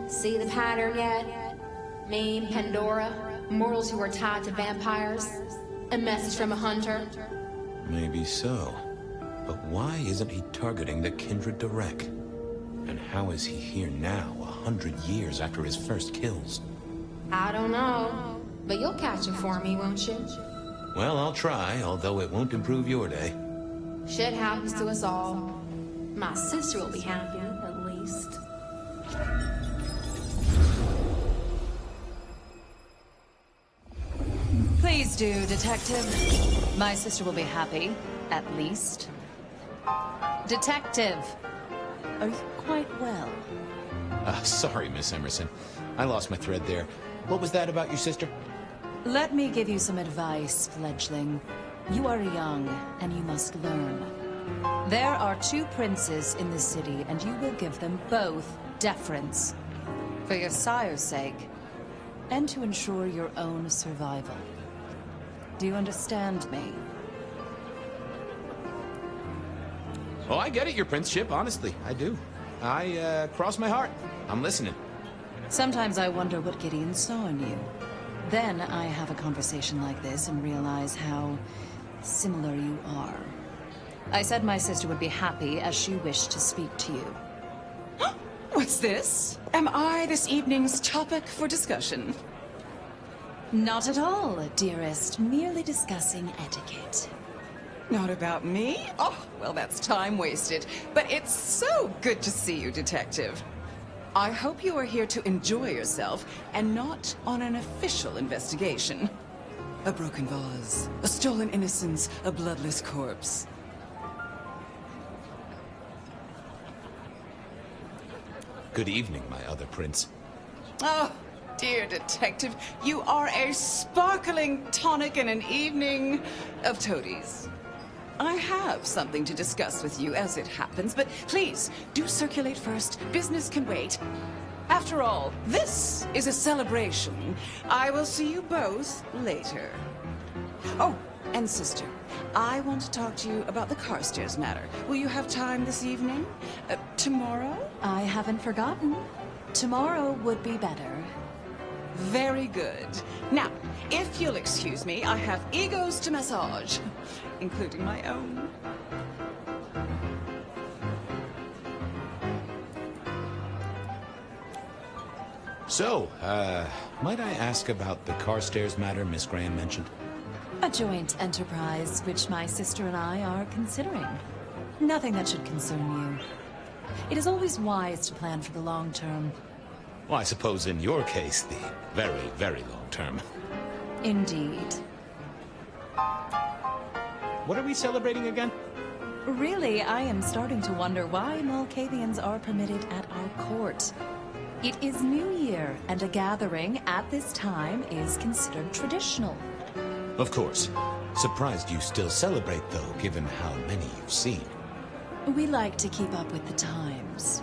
See the pattern yet? Me, Pandora, mortals who are tied to vampires. A message from a hunter. Maybe so. But why isn't he targeting the kindred direct? And how is he here now, 100 years after his first kills? I don't know. But you'll catch him for me, won't you? Well, I'll try, although it won't improve your day. Shit happens to us all. My sister will be happy, at least. Please do, Detective. My sister will be happy, at least. Detective, are you quite well? Sorry, Miss Emerson. I lost my thread there. What was that about your sister? Let me give you some advice, fledgling. You are young, and you must learn. There are 2 princes in the city, and you will give them both deference. For your sire's sake, and to ensure your own survival. Do you understand me? Oh, I get it, your princeship, honestly. I do. I cross my heart. I'm listening. Sometimes I wonder what Gideon saw in you. Then I have a conversation like this and realize how similar you are. I said my sister would be happy as she wished to speak to you. What's this? Am I this evening's topic for discussion? Not at all, dearest. Merely discussing etiquette. Not about me? Oh, well, that's time wasted. But it's so good to see you, Detective. I hope you are here to enjoy yourself and not on an official investigation. A broken vase, a stolen innocence, a bloodless corpse. Good evening, my other prince. Oh, dear Detective, you are a sparkling tonic in an evening of toadies. I have something to discuss with you as it happens, but please, do circulate first. Business can wait. After all, this is a celebration. I will see you both later. Oh, and sister, I want to talk to you about the Carstairs matter. Will you have time this evening? Tomorrow? I haven't forgotten. Tomorrow would be better. Very good. Now, if you'll excuse me, I have egos to massage, including my own. So, might I ask about the Carstairs matter Miss Graham mentioned? A joint enterprise which my sister and I are considering. Nothing that should concern you. It is always wise to plan for the long term. Well, I suppose in your case, the very, very long term. Indeed. What are we celebrating again? Really, I am starting to wonder why Malkavians are permitted at our court. It is New Year, and a gathering at this time is considered traditional. Of course. Surprised you still celebrate, though, given how many you've seen. We like to keep up with the times.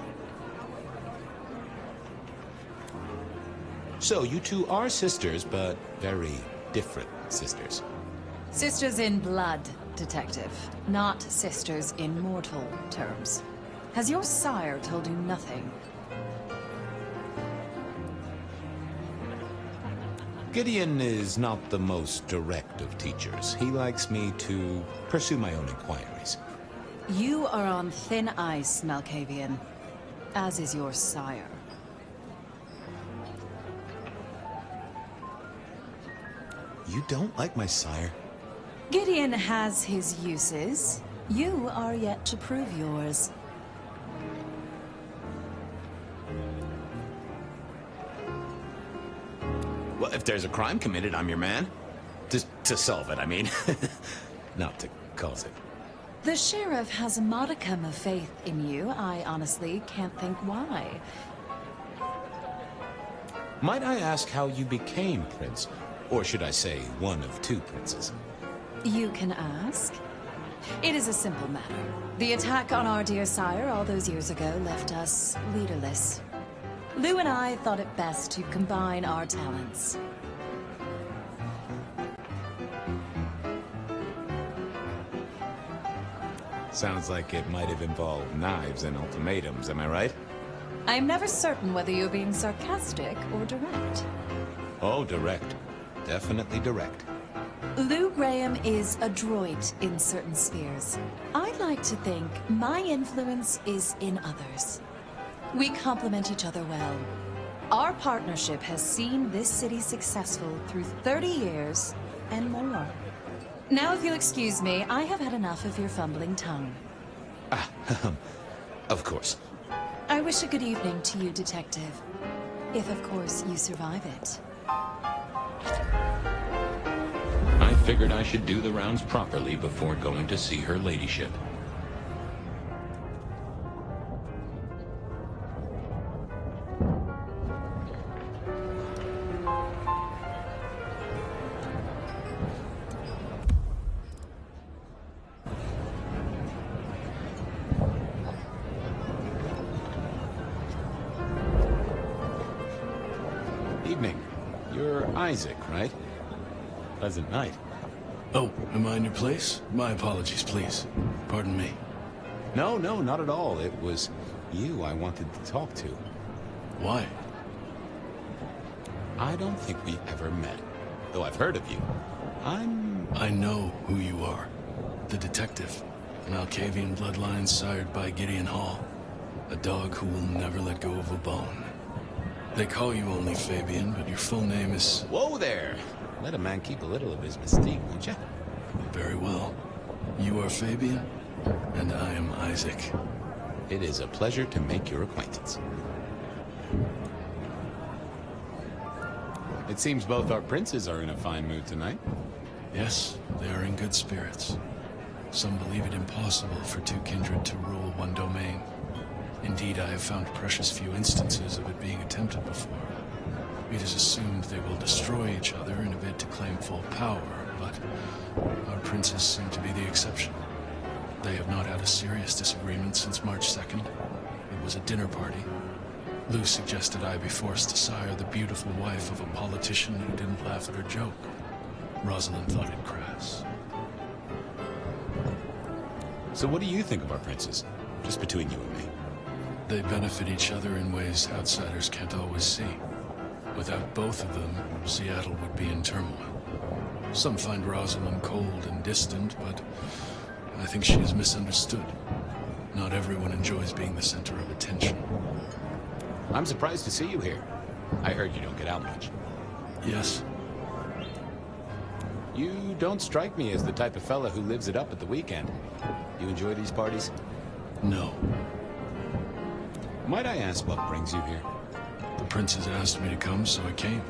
So, you two are sisters, but very different sisters. Sisters in blood, Detective. Not sisters in mortal terms. Has your sire told you nothing? Gideon is not the most direct of teachers. He likes me to pursue my own inquiries. You are on thin ice, Malkavian. As is your sire. You don't like my sire? Gideon has his uses. You are yet to prove yours. Well, if there's a crime committed, I'm your man. To solve it, I mean. Not to cause it. The sheriff has a modicum of faith in you. I honestly can't think why. Might I ask how you became prince? Or should I say, one of two princes? You can ask. It is a simple matter. The attack on our dear sire all those years ago left us leaderless. Lou and I thought it best to combine our talents. Sounds like it might have involved knives and ultimatums, am I right? I'm never certain whether you're being sarcastic or direct. Oh, direct. Definitely direct. Lou Graham is adroit in certain spheres. I like to think my influence is in others. We complement each other well. Our partnership has seen this city successful through 30 years and more. Now, if you'll excuse me, I have had enough of your fumbling tongue. Of course. I wish a good evening to you, Detective. If, of course, you survive it. I figured I should do the rounds properly before going to see her ladyship. Evening. You're Isaac, right? Pleasant night. Oh, am I in your place? My apologies, please. Pardon me. No, not at all. It was you I wanted to talk to. Why? I don't think we ever met, though I've heard of you. I know who you are. The detective. Malkavian bloodlines sired by Gideon Hall. A dog who will never let go of a bone. They call you only Fabian, but your full name is... Whoa there! Let a man keep a little of his mystique, won't you? Very well. You are Fabian, and I am Isaac. It is a pleasure to make your acquaintance. It seems both our princes are in a fine mood tonight. Yes, they are in good spirits. Some believe it impossible for two kindred to rule one domain. Indeed, I have found precious few instances of it being attempted before. It is assumed they will destroy each other in a bid to claim full power, but our princes seem to be the exception. They have not had a serious disagreement since March 2nd. It was a dinner party. Lou suggested I be forced to sire the beautiful wife of a politician who didn't laugh at her joke. Rosalind thought it crass. So what do you think of our princes? Just between you and me. They benefit each other in ways outsiders can't always see. Without both of them, Seattle would be in turmoil. Some find Rosalind cold and distant, but I think she is misunderstood. Not everyone enjoys being the center of attention. I'm surprised to see you here. I heard you don't get out much. Yes. You don't strike me as the type of fella who lives it up at the weekend. You enjoy these parties? No. Might I ask what brings you here? The princes asked me to come, so I came.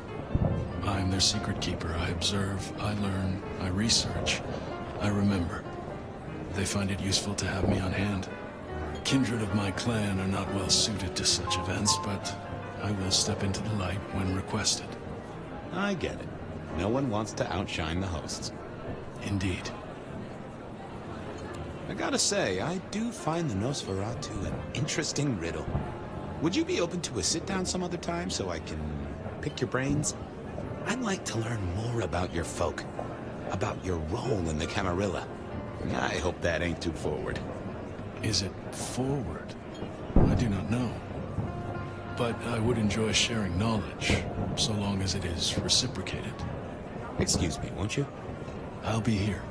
I'm their secret keeper. I observe, I learn, I research, I remember. They find it useful to have me on hand. Kindred of my clan are not well suited to such events, but I will step into the light when requested. I get it. No one wants to outshine the hosts. Indeed. I gotta say, I do find the Nosferatu an interesting riddle. Would you be open to a sit-down some other time so I can pick your brains? I'd like to learn more about your folk, about your role in the Camarilla. I hope that ain't too forward. Is it forward? I do not know. But I would enjoy sharing knowledge, so long as it is reciprocated. Excuse me, won't you? I'll be here.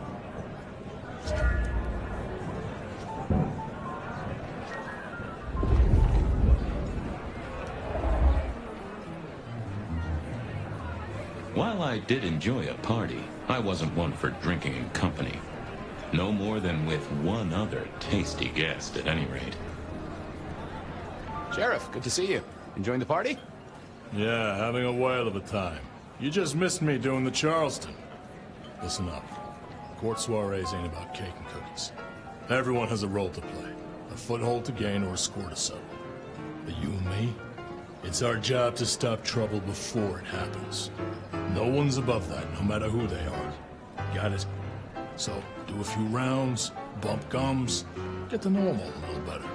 While I did enjoy a party, I wasn't one for drinking in company. No more than with one other tasty guest, at any rate. Sheriff, good to see you. Enjoying the party? Yeah, having a whale of a time. You just missed me doing the Charleston. Listen up. Court soirees ain't about cake and cookies. Everyone has a role to play. A foothold to gain or a score to settle. But you and me? It's our job to stop trouble before it happens. No one's above that, no matter who they are. Got it? So, do a few rounds, bump gums, get to know them all a little better.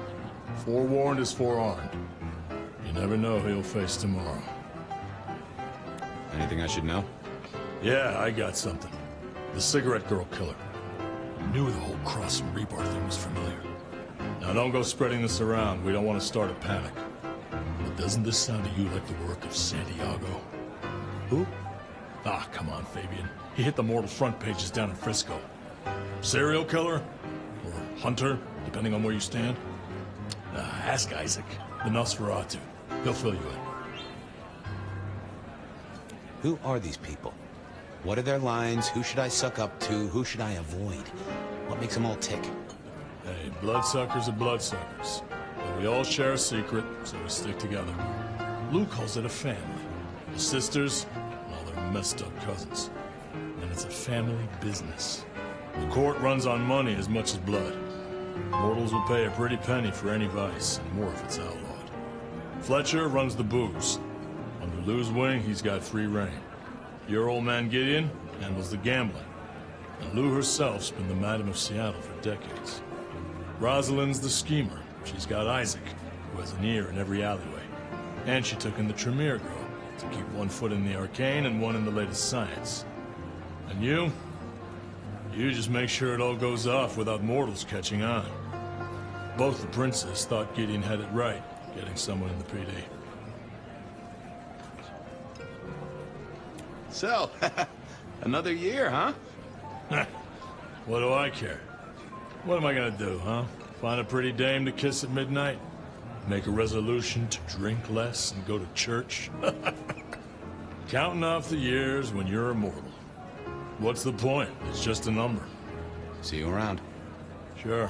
Forewarned is forearmed. You never know who you'll face tomorrow. Anything I should know? Yeah, I got something. The cigarette girl killer. I knew the whole Cross and Rebar thing was familiar. Now don't go spreading this around. We don't want to start a panic. But doesn't this sound to you like the work of Santiago? Who? Ah, come on, Fabian. He hit the mortal front pages down in Frisco. Serial killer? Or hunter, depending on where you stand? Ask Isaac, the Nosferatu. He'll fill you in. Who are these people? What are their lines? Who should I suck up to? Who should I avoid? What makes them all tick? Hey, bloodsuckers are bloodsuckers. But we all share a secret, so we stick together. Lou calls it a family. The sisters, well, they're messed up cousins. And it's a family business. The court runs on money as much as blood. Mortals will pay a pretty penny for any vice, and more if it's outlawed. Fletcher runs the booze. Under Lou's wing, he's got free reign. Your old man Gideon handles the gambling. And Lou herself's been the Madam of Seattle for decades. Rosalind's the schemer. She's got Isaac, who has an ear in every alleyway. And she took in the Tremere girl, to keep one foot in the arcane and one in the latest science. And you just make sure it all goes off without mortals catching on. Both the princes thought Gideon had it right, getting someone in the PD. So, another year, huh? What do I care? What am I gonna do, huh? Find a pretty dame to kiss at midnight? Make a resolution to drink less and go to church? Counting off the years when you're immortal. What's the point? It's just a number. See you around. Sure.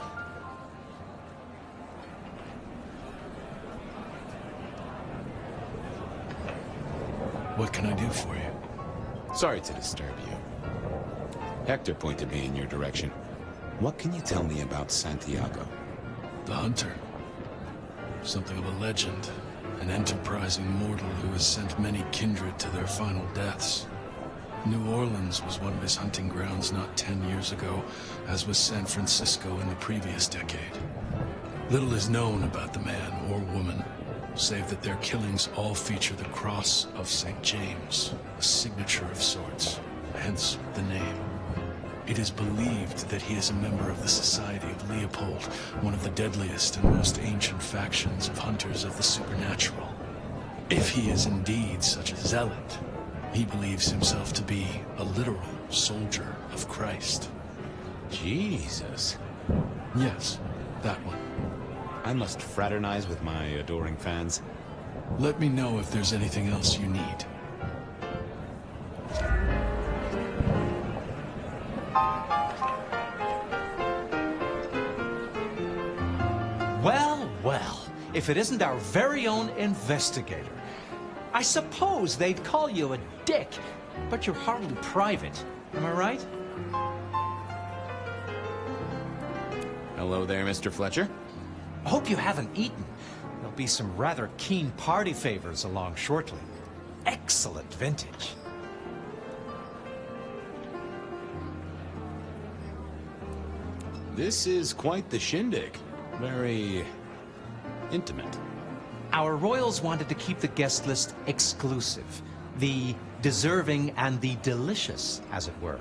What can I do for you? Sorry to disturb you. Hector pointed me in your direction. What can you tell me about Santiago? The hunter. Something of a legend. An enterprising mortal who has sent many kindred to their final deaths. New Orleans was one of his hunting grounds not 10 years ago, as was San Francisco in the previous decade. Little is known about the man or woman. save that their killings all feature the cross of St. James, a signature of sorts, hence the name. It is believed that he is a member of the Society of Leopold, one of the deadliest and most ancient factions of hunters of the supernatural. If he is indeed such a zealot, he believes himself to be a literal soldier of Christ. Jesus. Yes, that one. I must fraternize with my adoring fans. Let me know if there's anything else you need. Well, well, if it isn't our very own investigator. I suppose they'd call you a dick, but you're hardly private. Am I right? Hello there, Mr. Fletcher. I hope you haven't eaten. There'll be some rather keen party favors along shortly. Excellent vintage. This is quite the shindig. Very intimate. Our royals wanted to keep the guest list exclusive. The deserving and the delicious, as it were.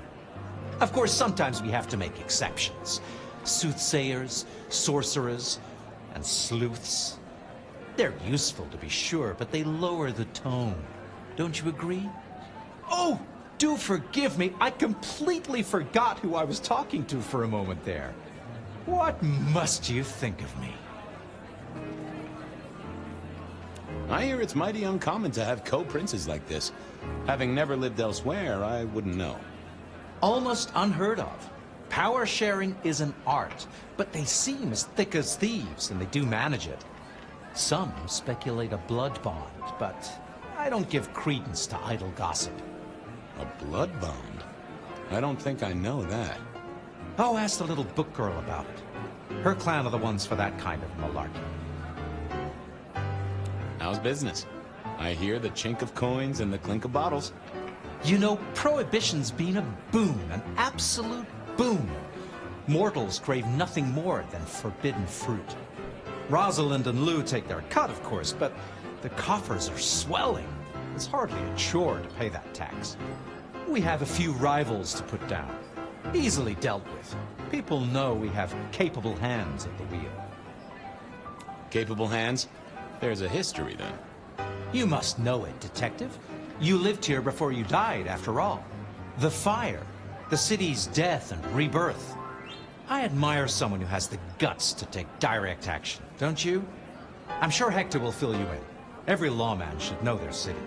Of course, sometimes we have to make exceptions. Soothsayers, sorcerers, and sleuths. They're useful, to be sure, but they lower the tone. Don't you agree? Oh, do forgive me. I completely forgot who I was talking to for a moment there. What must you think of me? I hear it's mighty uncommon to have co-princes like this. Having never lived elsewhere, I wouldn't know. Almost unheard of. Power sharing is an art, but they seem as thick as thieves, and they do manage it. Some speculate a blood bond, but I don't give credence to idle gossip. A blood bond? I don't think I know that. Oh, ask the little book girl about it. Her clan are the ones for that kind of malarkey. How's business? I hear the chink of coins and the clink of bottles. You know, Prohibition's been a boon, an absolute boon. Mortals crave nothing more than forbidden fruit. Rosalind and Lou take their cut, of course, but the coffers are swelling. It's hardly a chore to pay that tax. We have a few rivals to put down. Easily dealt with. People know we have capable hands at the wheel. Capable hands? There's a history, then. You must know it, Detective. You lived here before you died, after all. The fire, the city's death and rebirth. I admire someone who has the guts to take direct action, don't you? I'm sure Hector will fill you in. Every lawman should know their city.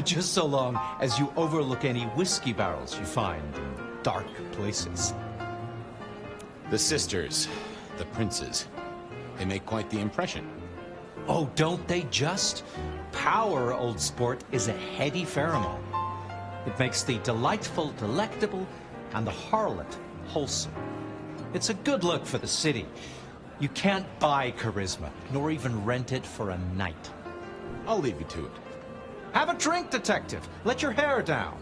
Just so long as you overlook any whiskey barrels you find in dark places. The sisters, the princes, they make quite the impression. Oh, don't they just? Power, old sport, is a heady pheromone. It makes the delightful delectable and the harlot wholesome. It's a good look for the city. You can't buy charisma, nor even rent it for a night. I'll leave you to it. Have a drink, Detective. Let your hair down.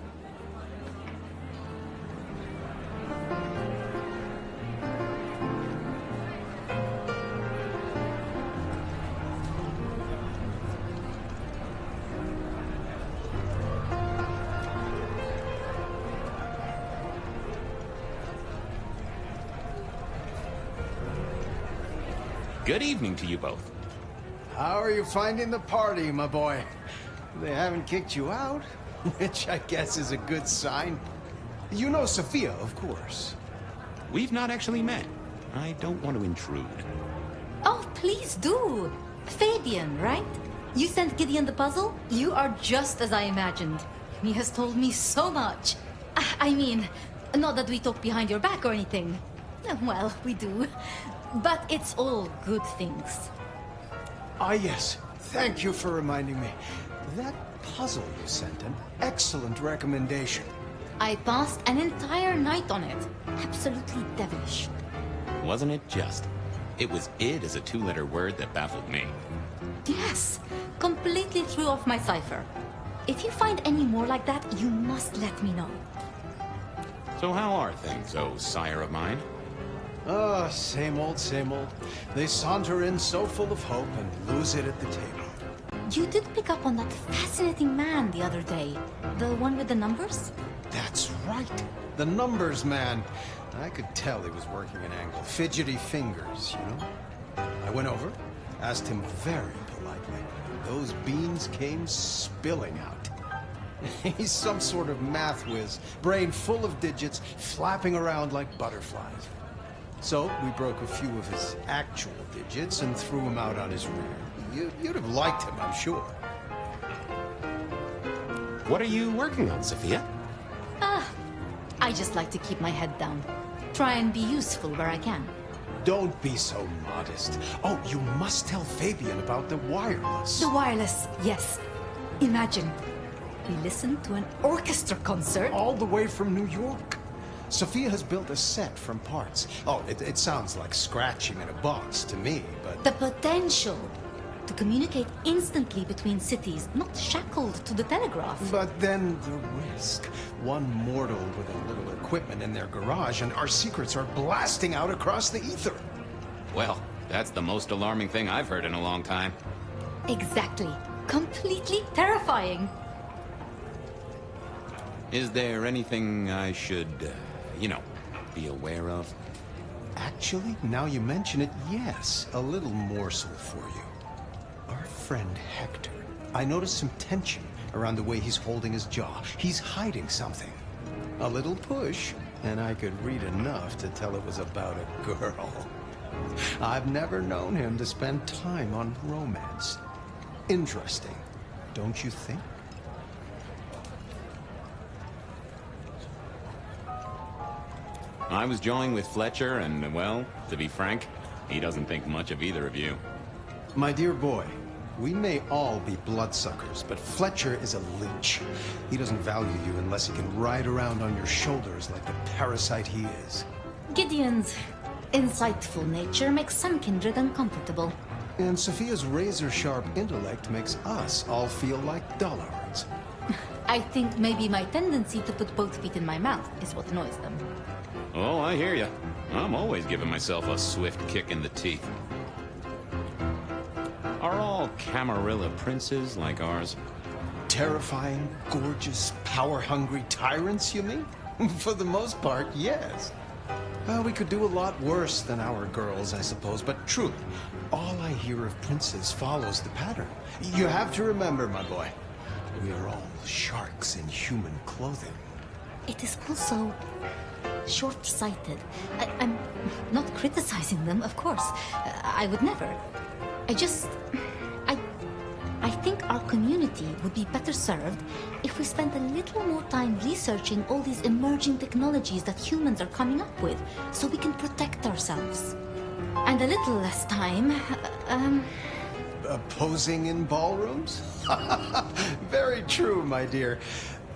Good evening to you both. How are you finding the party, my boy? They haven't kicked you out, which I guess is a good sign. You know Sophia, of course. We've not actually met. I don't want to intrude. Oh, please do. Fabian, right? You sent Gideon the puzzle? You are just as I imagined. He has told me so much. I mean, not that we talk behind your back or anything. Well, we do. But it's all good things. Ah, yes. Thank you for reminding me. That puzzle you sent, an excellent recommendation. I passed an entire night on it. Absolutely devilish. Wasn't it just? It was id as a two-letter word that baffled me. Yes, completely threw off my cipher. If you find any more like that, you must let me know. So how are things, oh sire of mine? Oh, same old, same old. They saunter in so full of hope and lose it at the table. You did pick up on that fascinating man the other day. The one with the numbers? That's right. The numbers man. I could tell he was working an angle. Fidgety fingers, you know? I went over, asked him very politely. Those beans came spilling out. He's some sort of math whiz, brain full of digits, flapping around like butterflies. So we broke a few of his actual digits and threw him out on his rear. You'd have liked him, I'm sure. What are you working on, Sophia? I just like to keep my head down. Try and be useful where I can. Don't be so modest. Oh, you must tell Fabian about the wireless. The wireless, yes. Imagine, we listened to an orchestra concert. All the way from New York. Sophia has built a set from parts. Oh, it sounds like scratching in a box to me, but... The potential to communicate instantly between cities, not shackled to the telegraph. But then the risk. One mortal with a little equipment in their garage, and our secrets are blasting out across the ether. Well, that's the most alarming thing I've heard in a long time. Exactly. Completely terrifying. Is there anything I should, be aware of? Actually, now you mention it, yes. A little morsel for you. Our friend Hector. I noticed some tension around the way he's holding his jaw. He's hiding something. A little push, and I could read enough to tell it was about a girl. I've never known him to spend time on romance. Interesting, don't you think? I was jawing with Fletcher, and, well, to be frank, he doesn't think much of either of you. My dear boy, we may all be bloodsuckers, but Fletcher is a leech. He doesn't value you unless he can ride around on your shoulders like the parasite he is. Gideon's insightful nature makes some kindred uncomfortable. And Sophia's razor-sharp intellect makes us all feel like dullards. I think maybe my tendency to put both feet in my mouth is what annoys them. Oh, I hear you. I'm always giving myself a swift kick in the teeth. Are all Camarilla princes like ours? Terrifying, gorgeous, power-hungry tyrants, you mean? For the most part, yes. We could do a lot worse than our girls, I suppose, but truly, all I hear of princes follows the pattern. You have to remember, my boy, we are all sharks in human clothing. It is also short-sighted. I'm not criticizing them, of course. I would never. I think our community would be better served if we spent a little more time researching all these emerging technologies that humans are coming up with, so we can protect ourselves. And a little less time, Posing in ballrooms? Very true, my dear.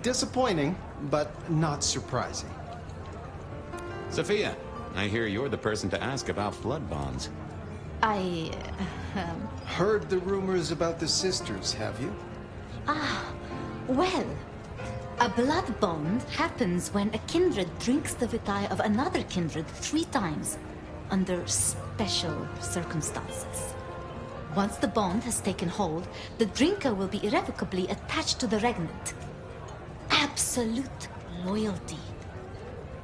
Disappointing, but not surprising. Sophia, I hear you're the person to ask about blood bonds. Heard the rumors about the sisters, have you? Well, a blood bond happens when a kindred drinks the vitae of another kindred 3 times, under special circumstances. Once the bond has taken hold, the drinker will be irrevocably attached to the regnant. Absolute loyalty.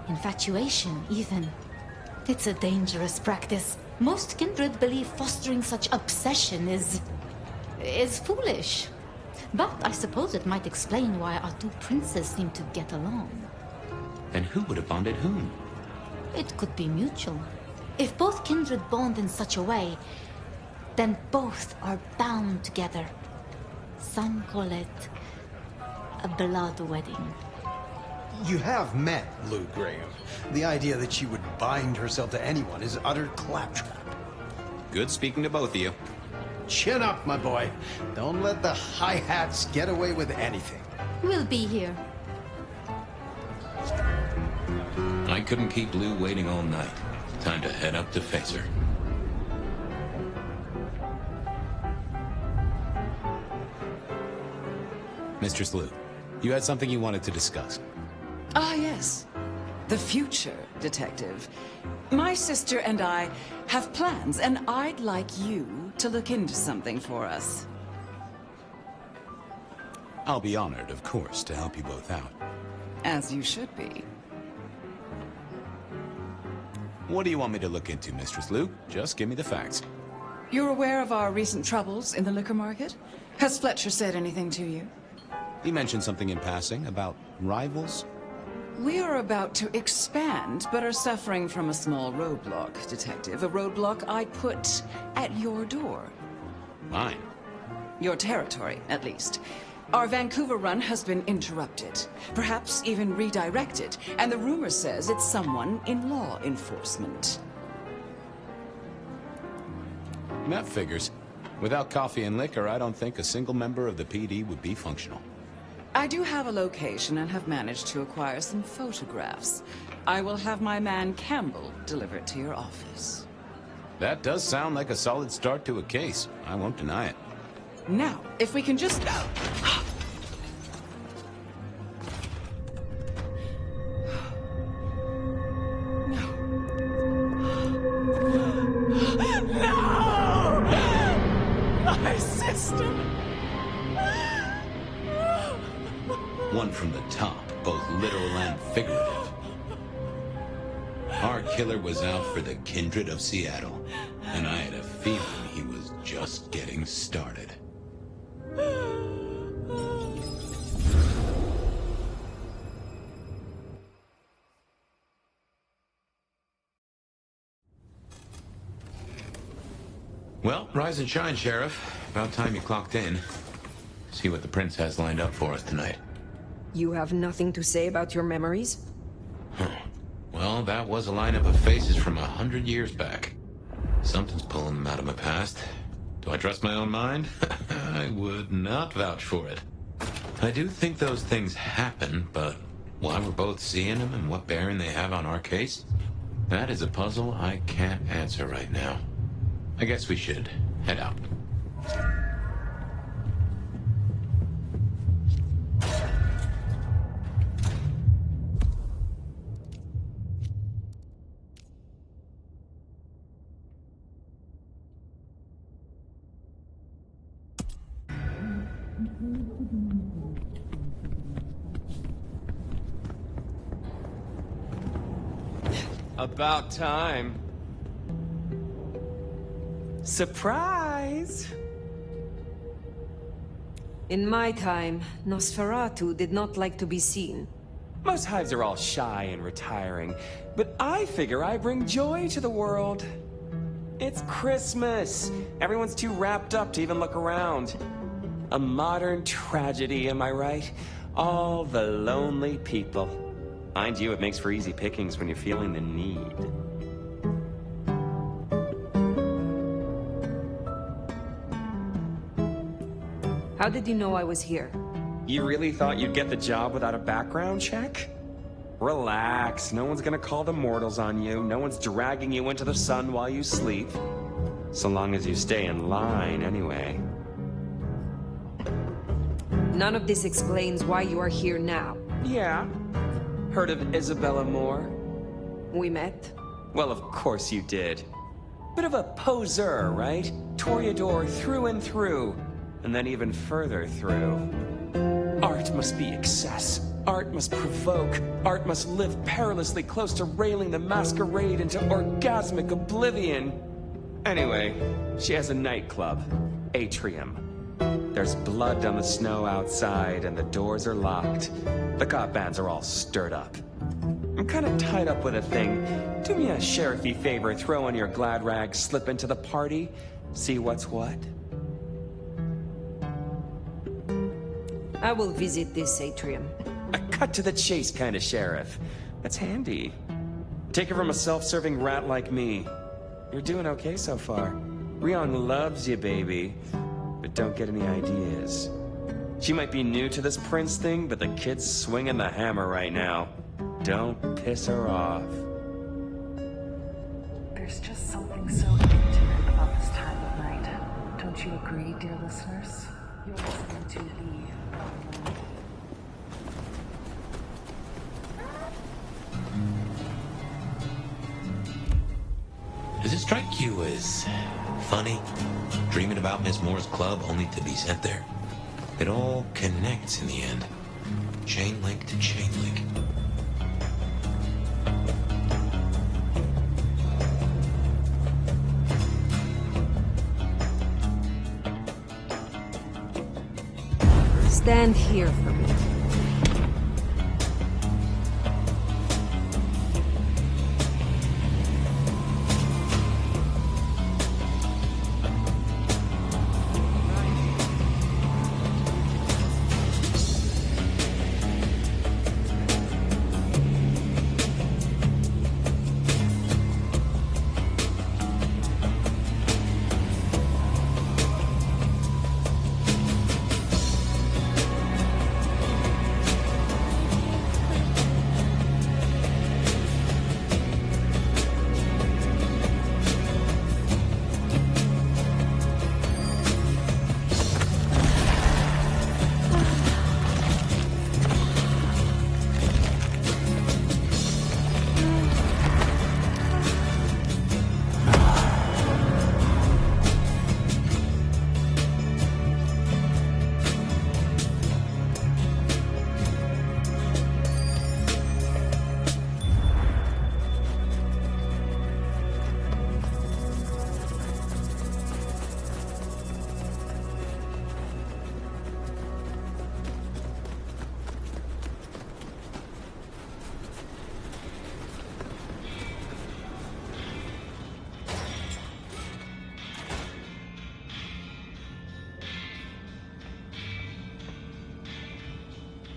Infatuation, even. It's a dangerous practice. Most kindred believe fostering such obsession is foolish. But I suppose it might explain why our 2 princes seem to get along. Then who would have bonded whom? It could be mutual. If both kindred bond in such a way, then both are bound together. Some call it a blood wedding. You have met Lou Graham. The idea that she would bind herself to anyone is utter claptrap. Good speaking to both of you. Chin up, my boy. Don't let the hi-hats get away with anything. We'll be here. I couldn't keep Lou waiting all night. Time to head up to face her. Mistress Lou, you had something you wanted to discuss. Ah, yes. The future, Detective. My sister and I have plans, and I'd like you to look into something for us. I'll be honored, of course, to help you both out. As you should be. What do you want me to look into, Mistress Luke? Just give me the facts. You're aware of our recent troubles in the liquor market? Has Fletcher said anything to you? He mentioned something in passing about rivals. We are about to expand, but are suffering from a small roadblock, Detective. A roadblock I put at your door. Mine? Your territory, at least. Our Vancouver run has been interrupted, perhaps even redirected, and the rumor says it's someone in law enforcement. That figures. Without coffee and liquor, I don't think a single member of the PD would be functional. I do have a location and have managed to acquire some photographs. I will have my man Campbell deliver it to your office. That does sound like a solid start to a case. I won't deny it. Now, if we can just... No! My sister! One from the top, both literal and figurative. Our killer was out for the kindred of Seattle, and I had a feeling he was just getting started. Well, rise and shine, Sheriff. About time you clocked in. See what the Prince has lined up for us tonight. You have nothing to say about your memories? Well, that was a lineup of faces from 100 years back. Something's pulling them out of my past. Do I trust my own mind? I would not vouch for it. I do think those things happen, but why we're both seeing them and what bearing they have on our case, that is a puzzle I can't answer right now. I guess we should head out. About time. Surprise! In my time, Nosferatu did not like to be seen. Most hives are all shy and retiring, but I figure I bring joy to the world. It's Christmas. Everyone's too wrapped up to even look around. A modern tragedy, am I right? All the lonely people. Mind you, it makes for easy pickings when you're feeling the need. How did you know I was here? You really thought you'd get the job without a background check? Relax, no one's gonna call the mortals on you. No one's dragging you into the sun while you sleep. So long as you stay in line, anyway. None of this explains why you are here now. Yeah. Heard of Isabella Moore? We met? Well, of course you did. Bit of a poseur, right? Toreador through and through. And then even further through. Art must be excess. Art must provoke. Art must live perilously close to railing the masquerade into orgasmic oblivion. Anyway, she has a nightclub, Atrium. There's blood on the snow outside, and the doors are locked. The cop bands are all stirred up. I'm kind of tied up with a thing. Do me a sheriffy favor, throw on your glad rags, slip into the party, see what's what. I will visit this atrium. A cut-to-the-chase kind of sheriff. That's handy. Take it from a self-serving rat like me. You're doing okay so far. Ryong loves you, baby. But don't get any ideas. She might be new to this Prince thing, but the kid's swinging the hammer right now. Don't piss her off. There's just something so intimate about this time of night. Don't you agree, dear listeners? You're listening to the Does it strike you as funny, dreaming about Miss Moore's club only to be sent there? It all connects in the end. Chain link to chain link. Stand here for me.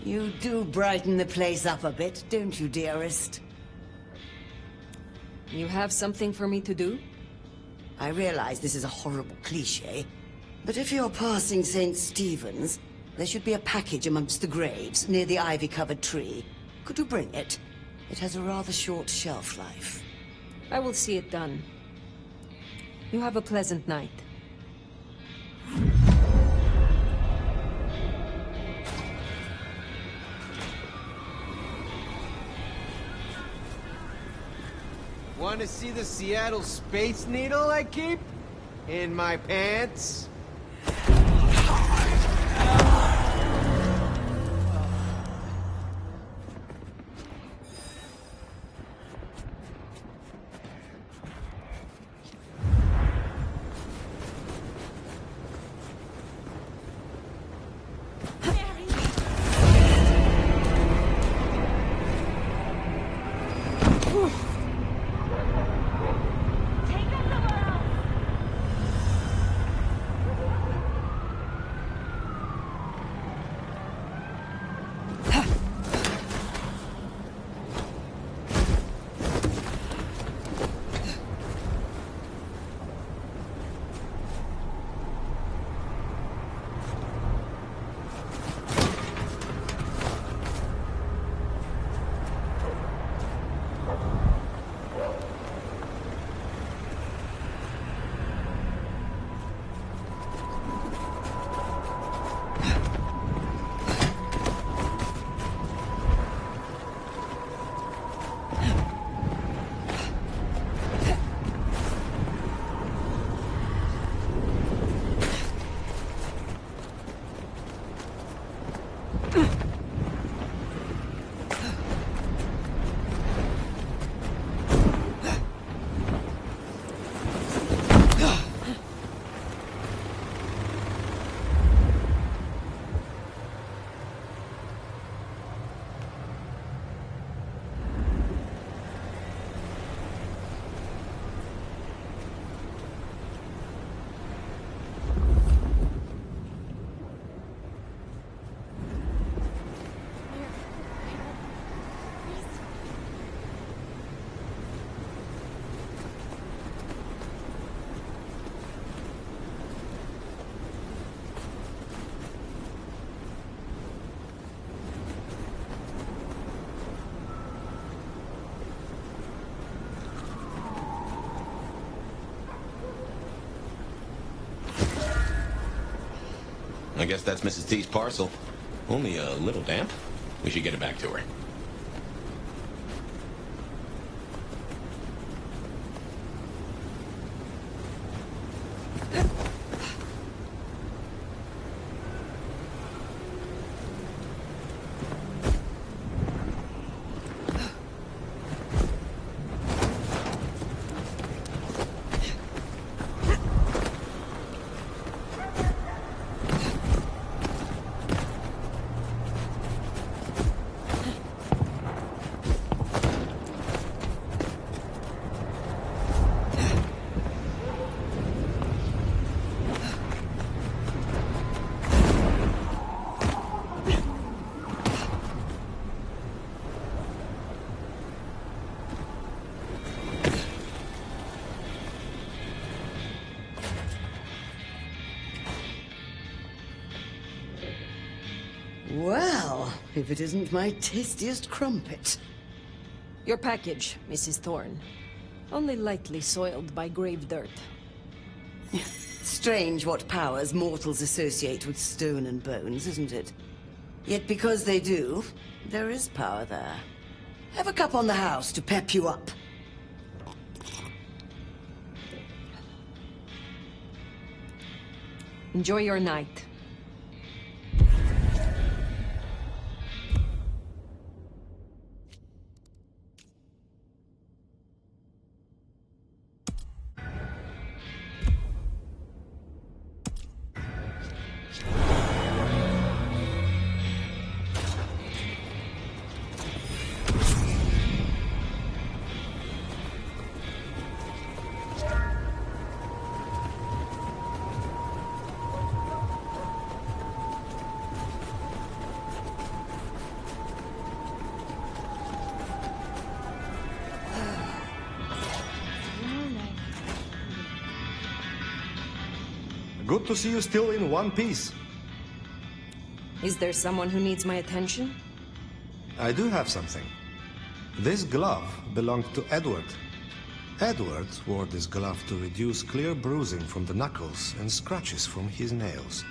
You do brighten the place up a bit, don't you, dearest? You have something for me to do? I realize this is a horrible cliché, but if you're passing St. Stephen's, there should be a package amongst the graves near the ivy-covered tree. Could you bring it? It has a rather short shelf life. I will see it done. You have a pleasant night. Want to see the Seattle Space Needle I keep? In my pants? I guess that's Mrs. T's parcel. Only a little damp. We should get it back to her. Well, if it isn't my tastiest crumpet. Your package, Mrs. Thorne. Only lightly soiled by grave dirt. Strange what powers mortals associate with stone and bones, isn't it? Yet because they do, there is power there. Have a cup on the house to pep you up. Enjoy your night. Good to see you still in one piece. Is there someone who needs my attention? I do have something. This glove belonged to Edward. Edward wore this glove to reduce clear bruising from the knuckles and scratches from his nails.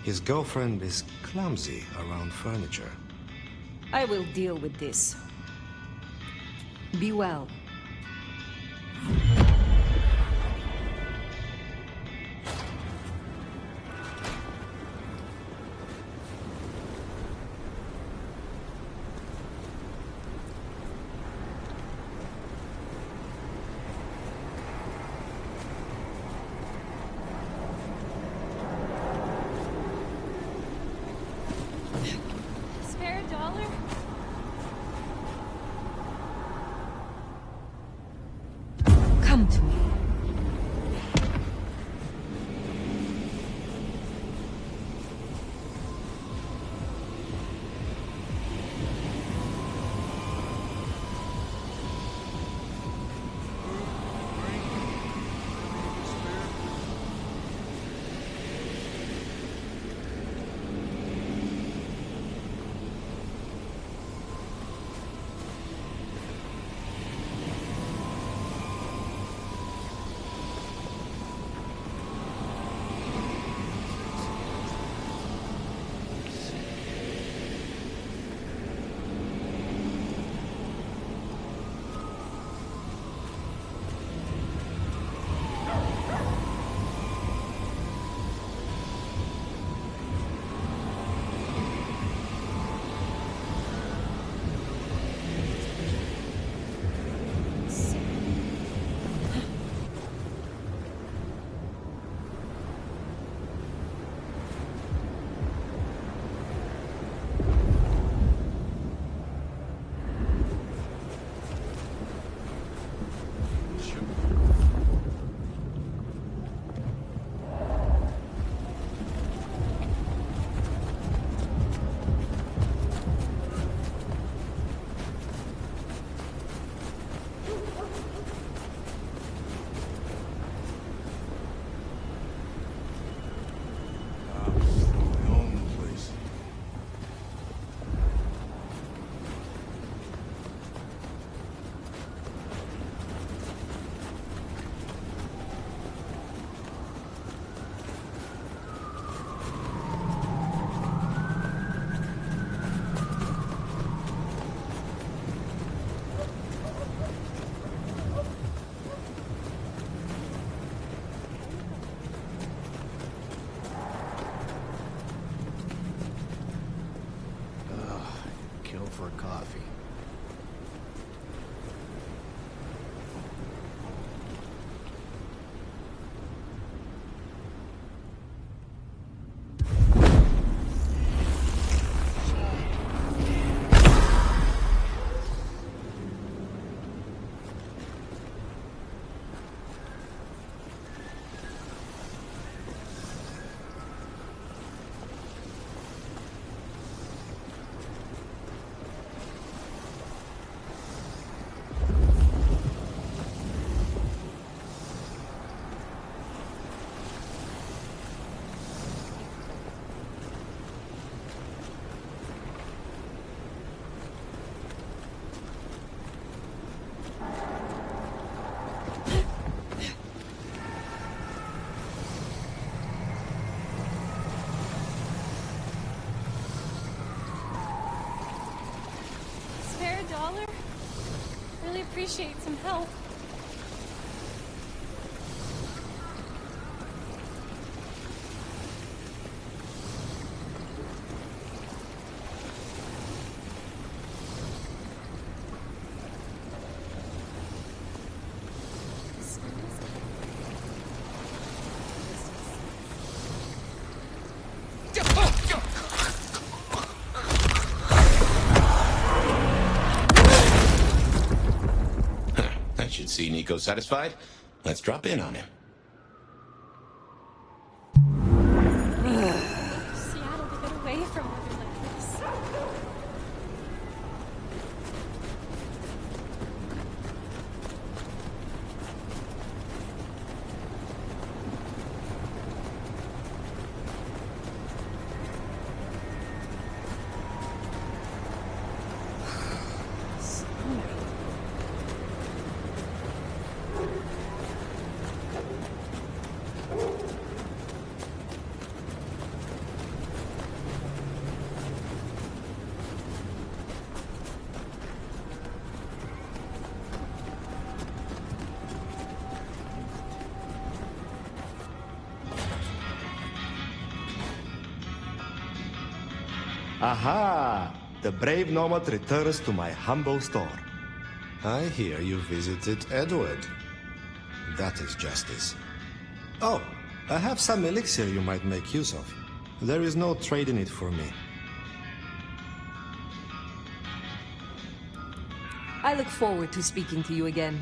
His girlfriend is clumsy around furniture. I will deal with this. Be well. Spare a dollar? Come to me. For coffee. appreciate some help. Should see Nico satisfied. Let's drop in on him. Seattle to get away from weather like this. Aha! The brave nomad returns to my humble store. I hear you visited Edward. That is justice. Oh, I have some elixir you might make use of. There is no trade in it for me. I look forward to speaking to you again.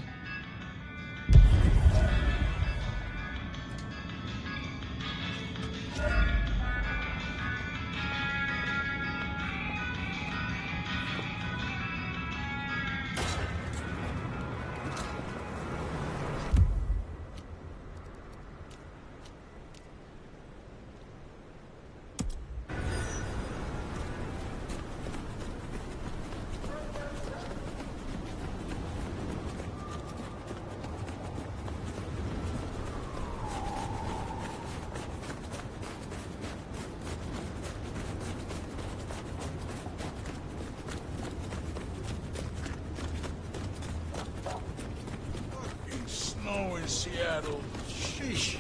Snow in Seattle. Sheesh.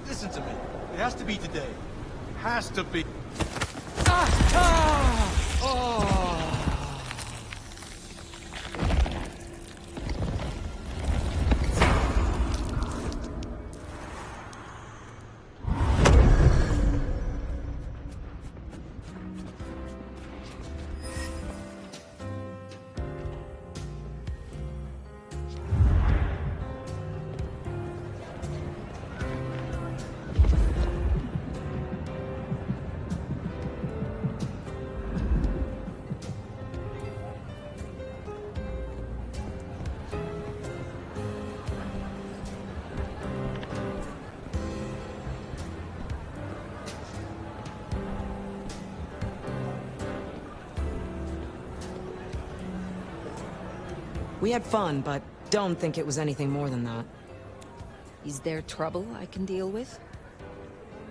Listen to me. It has to be today. Has to be. We had fun, but don't think it was anything more than that. Is there trouble I can deal with?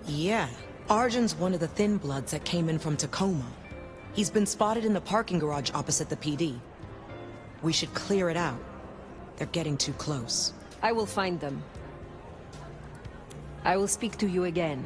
Yeah. Arjun's one of the Thin Bloods that came in from Tacoma. He's been spotted in the parking garage opposite the PD. We should clear it out. They're getting too close. I will find them. I will speak to you again.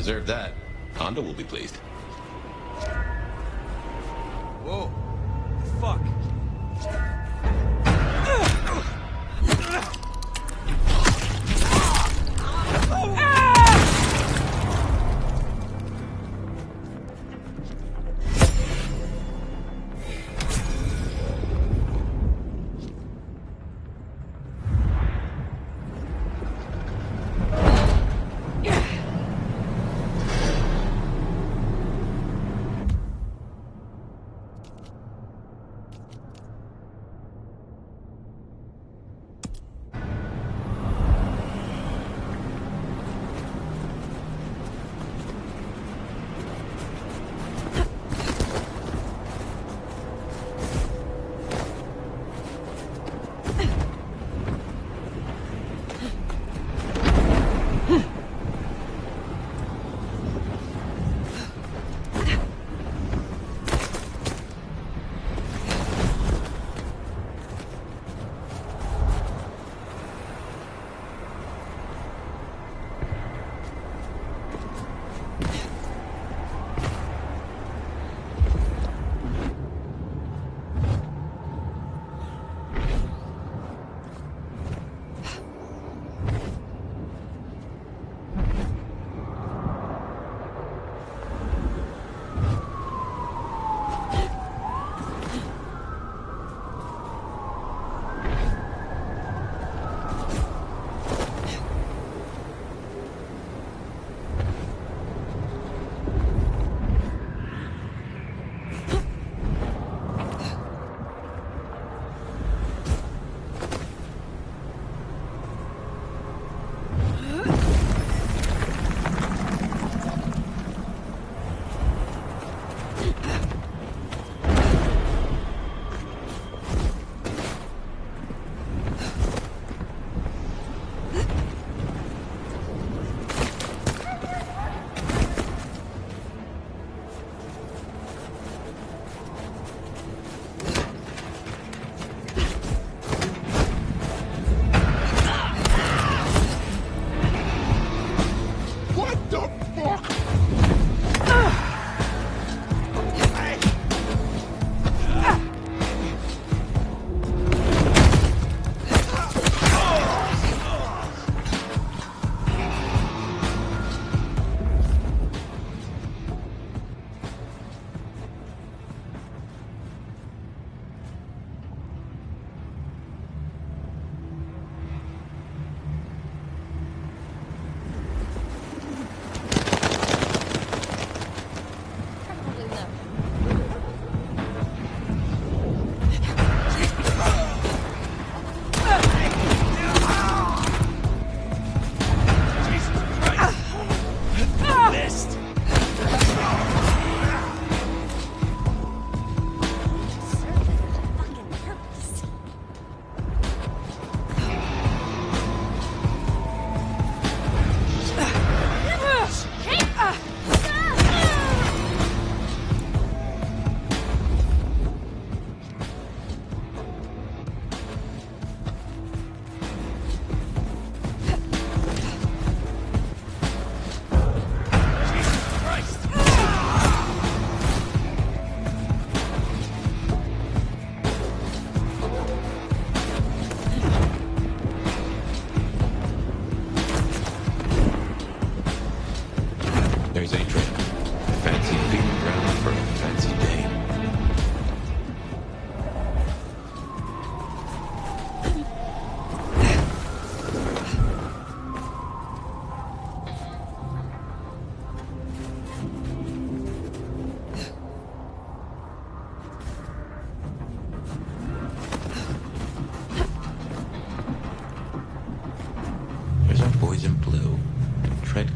deserve that. Hondo will be pleased. Whoa. Fuck.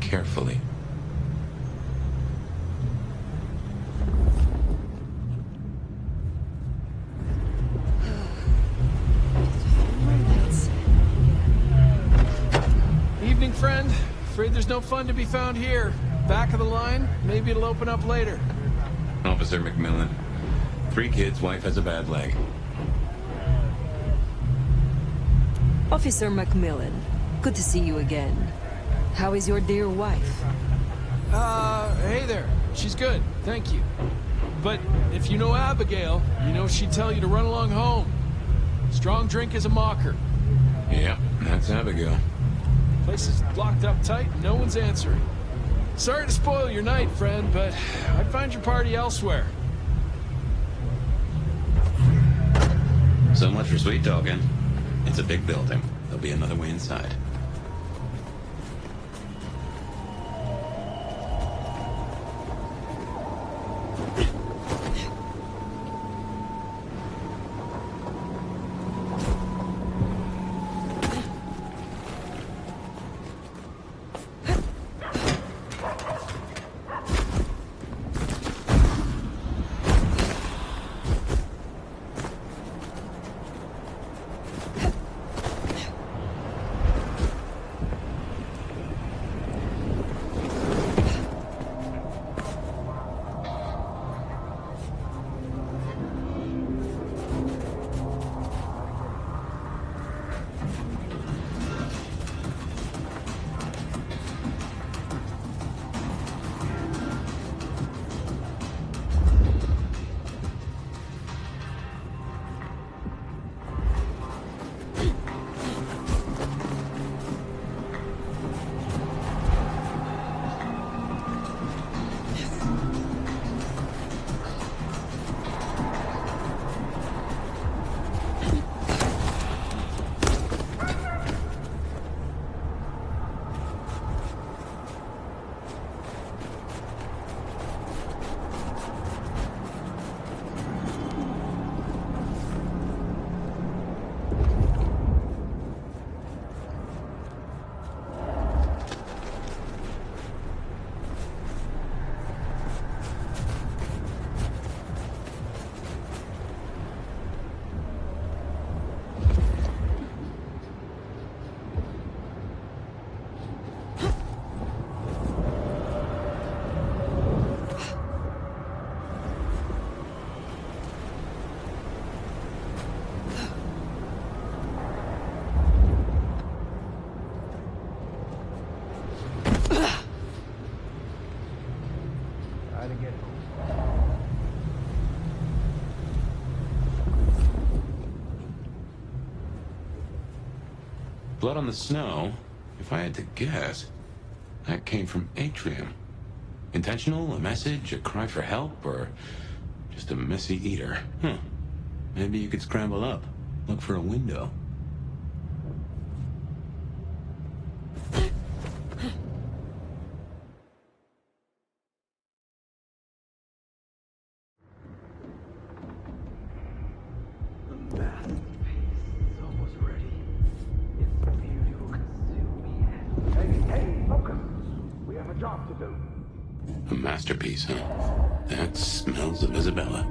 carefully. Evening, friend. Afraid there's no fun to be found here. Back of the line, maybe it'll open up later. Officer McMillan. 3 kids, wife has a bad leg. Officer McMillan, good to see you again. How is your dear wife? Hey there. She's good, thank you. But if you know Abigail, you know she'd tell you to run along home. Strong drink is a mocker. Yep, that's Abigail. Place is locked up tight and no one's answering. Sorry to spoil your night, friend, but I'd find your party elsewhere. So much for sweet talking. It's a big building. There'll be another way inside. Blood on the snow, if I had to guess, that came from Atrium. Intentional, a message, a cry for help, or just a messy eater? Maybe you could scramble up, look for a window. A masterpiece, huh? That smells of Isabella.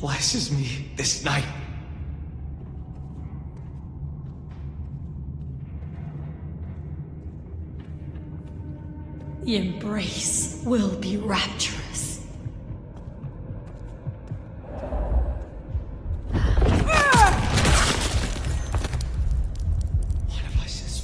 Blesses me this night. The embrace will be rapturous. What have I said?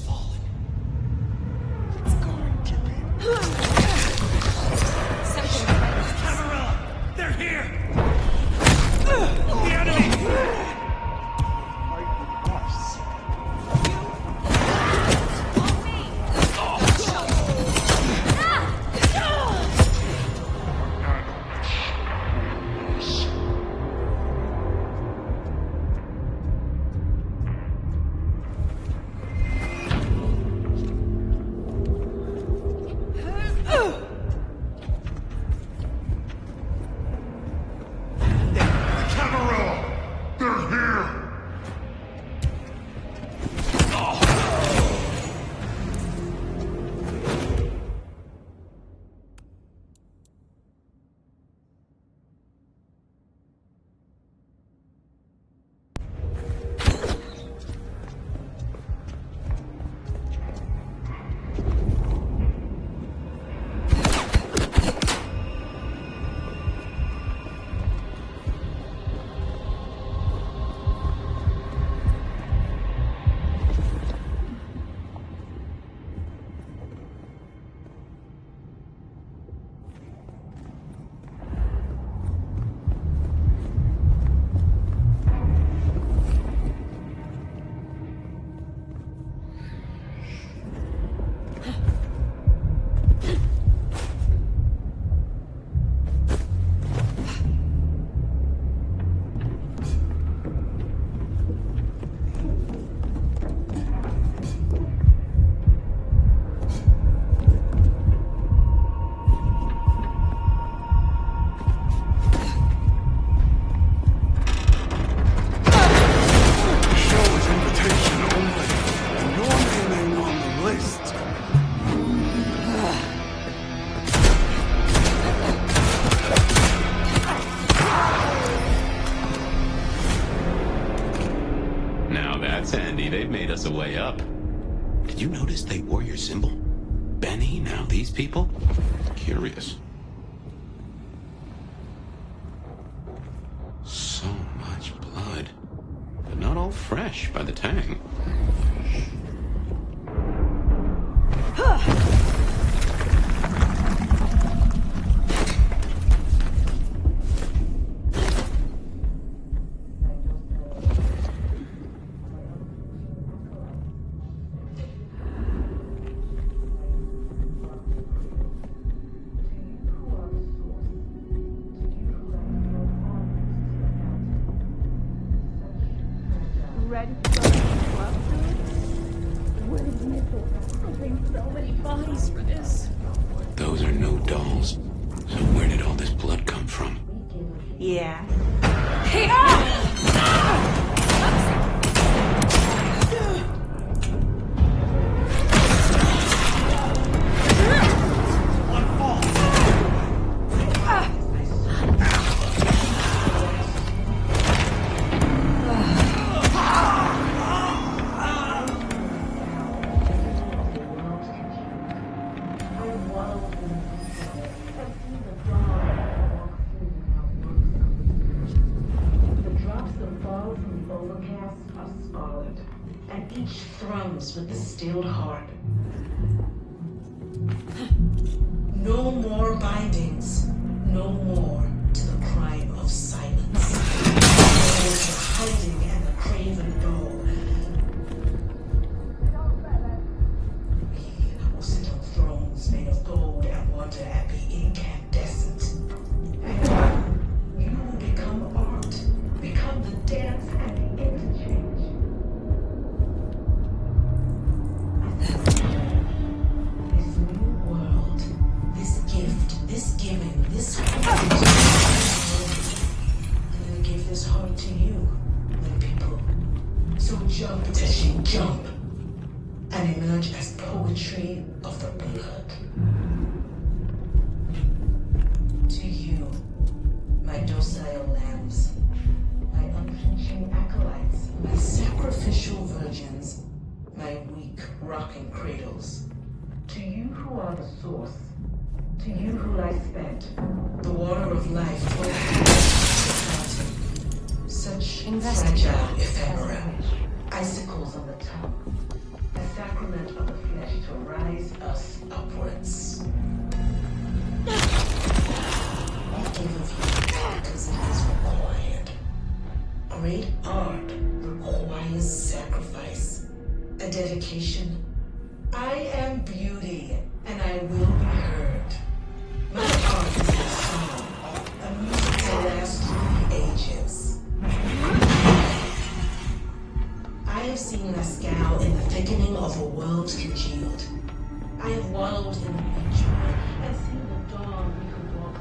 Now that's handy. They've made us a way up. Did you notice they wore your symbol? Benny, now these people? Curious. So much blood. But not all fresh by the tang. Ready to go to the club, dude? What did you miss it? I think so many bodies for this. Those are no dolls. So where did all this blood come from? Yeah. Hey! And each thrums with the stilled heart. No more bindings, no more to the crime of silence. No more to hiding and the craven bow. We will sit on thrones made of gold and wonder and be incandescent. And you will become art, become the dance and the interchange. This new world, this gift, this giving, this heart. I'm gonna give this heart to you, my people. So jump, Teshi, jump, and emerge as poetry of the blood. To you, my docile lambs, my unflinching acolytes, my sacrificial virgins, my weak rocking cradles. To you who are the source, to you who lie spent, the water of life flows through the fountain. Such fragile ephemera, icicles on the tongue, a sacrament of the flesh to rise us upwards. We give of you because it is required. Great art requires sacrifice. A dedication. I am beauty, and I will be heard. My art is a song, a music to last through the ages. I have seen Masquerade in the thickening of a world congealed. I have wallowed in the ritual and seen the dawn we could walk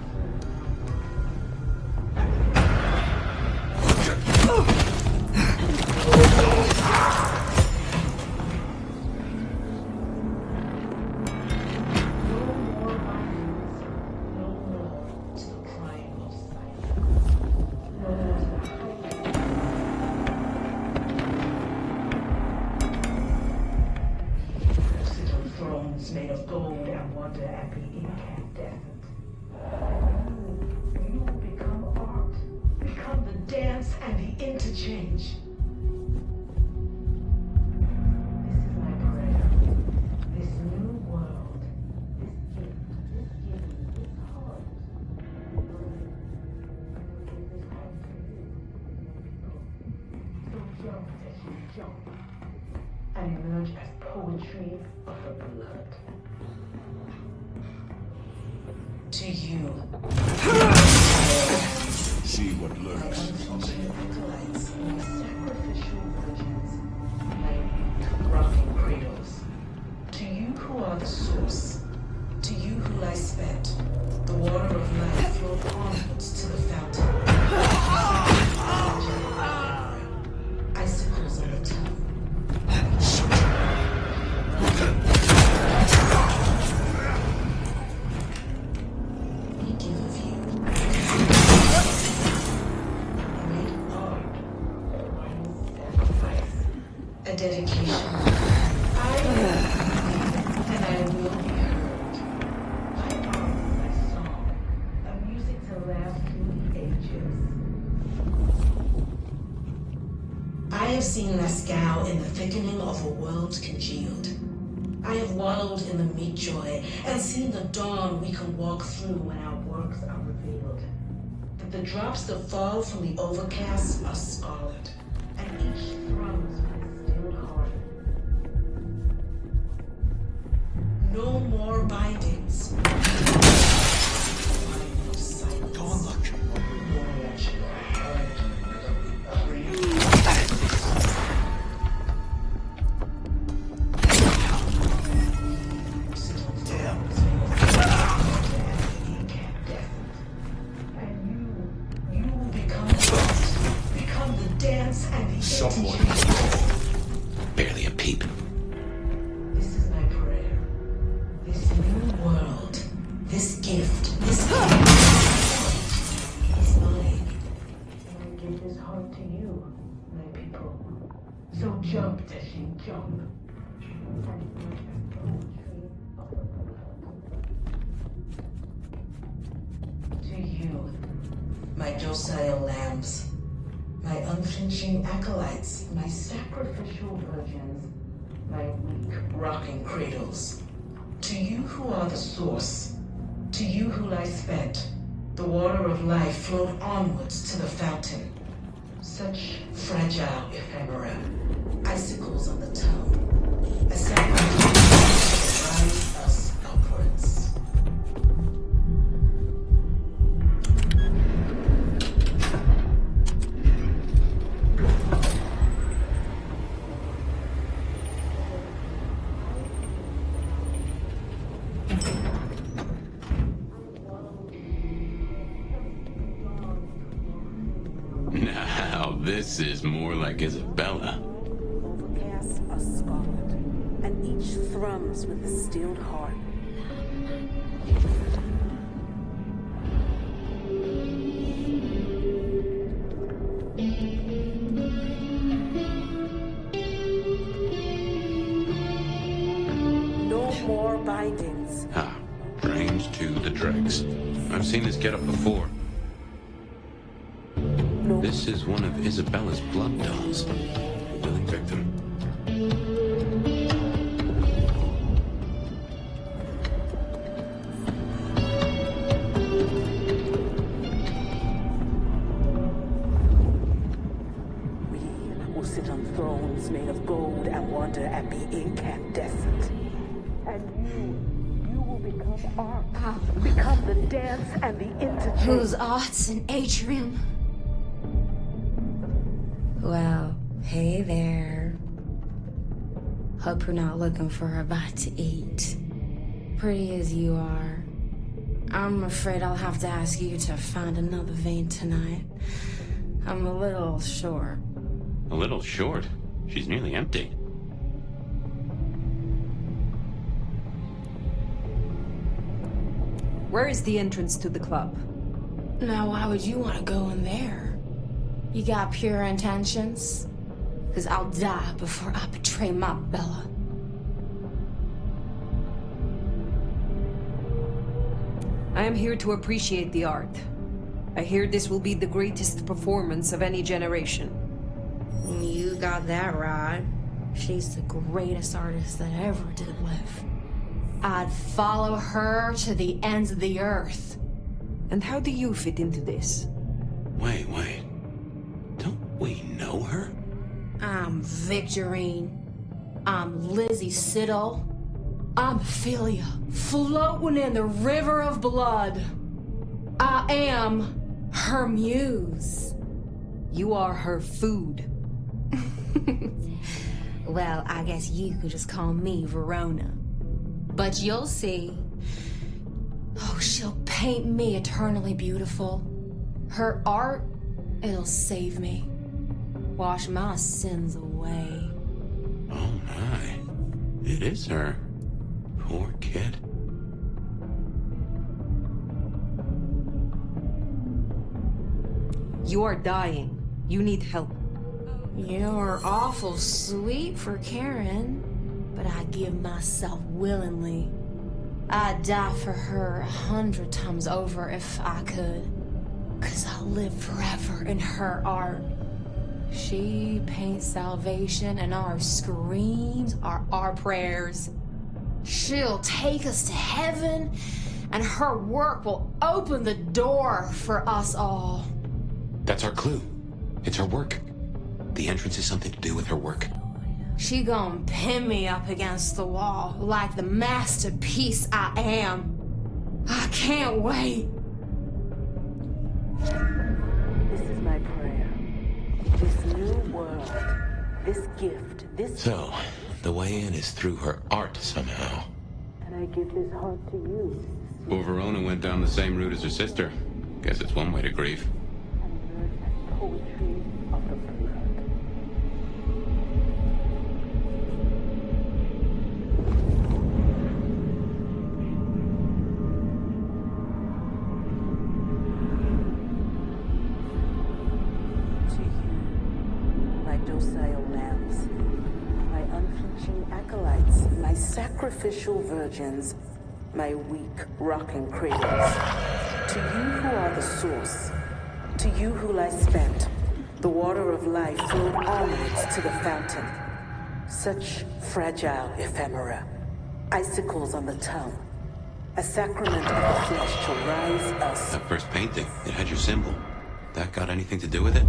made of gold and wonder and be incandescent. You will become art, become the dance and the interchange. This is my prayer. This new world, this gift, this giving, this heart. So jump as you jump and emerge as poetry of the blood. To you. See what lurks. Acolytes, my sacrificial virgins, my rocking cradles. To you who are the source, to you who lie spent, the water of life flows onwards to the fountain. Icicles on the tongue. Great art, sacrifice. a dedication. And I will be heard. My art, my song, a music to last through the ages. I have seen Masquerade in the thickening of a world congealed. I have wallowed in the meat joy and seen the dawn we can walk through when our works are revealed. But the drops that fall from the overcast are scarlet, and each thrums with a stilled heart. No more bindings. Go and look. Someone. Barely a peep. This is my prayer. This new world, this gift, this is mine. And I give this heart to you, my people. So jump, Dashi, jump. To you, my docile lambs. My unflinching acolytes, my sacrificial virgins, my weak rocking cradles. To you who are the source, to you who lie spent, the water of life flowed onwards to the fountain. Such fragile ephemera, icicles on the tongue, a sacrifice to rise us upwards. Now, this is more like Isabella. Overcasts are scarlet, and each thrums with a stilled heart. No more bindings. Ah, brains to the dregs. I've seen this getup before. This is one of Isabella's blood dolls. Willing victim. We will sit on thrones made of gold and wonder at the incandescent. And you will become art. Become the dance and the interchange. Whose art's an atrium? Well, hey there. Hope you're not looking for a bite to eat. Pretty as you are, I'm afraid I'll have to ask you to find another vein tonight. I'm a little short. A little short. She's nearly empty. Where is the entrance to the club? Now, why would you want to go in there? You got pure intentions? Because I'll die before I betray my Bella. I am here to appreciate the art. I hear this will be the greatest performance of any generation. You got that right. She's the greatest artist that ever did live. I'd follow her to the ends of the earth. And how do you fit into this? Wait. Don't we know her? I'm Victorine. I'm Lizzie Siddle. I'm Ophelia, floating in the river of blood. I am her muse. You are her food. Well, I guess you could just call me Verona. But you'll see. Oh, she'll paint me eternally beautiful. Her art, it'll save me. Wash my sins away. Oh my. It is her. Poor kid. You are dying. You need help. You're awful sweet for Karen, but I give myself willingly. I'd die for her 100 times over if I could. 'Cause I'll live forever in her art. She paints salvation, and our screams are our prayers. She'll take us to heaven, and her work will open the door for us all. That's our clue. It's her work. The entrance is something to do with her work. She gon' pin me up against the wall like the masterpiece I am. I can't wait. This is my prayer. This new world, this gift, this... So, the way in is through her art somehow. And I give this heart to you. Well, Verona went down the same route as her sister. Guess it's one way to grieve. Poetry of the blood. To you, my docile lambs, my unflinching acolytes, my sacrificial virgins, my weak rocking cradles. To you who are the source, to you who lie spent, the water of life flowed onwards to the fountain. Such fragile ephemera, icicles on the tongue. A sacrament of the flesh to rise us. That first painting, it had your symbol. That got anything to do with it?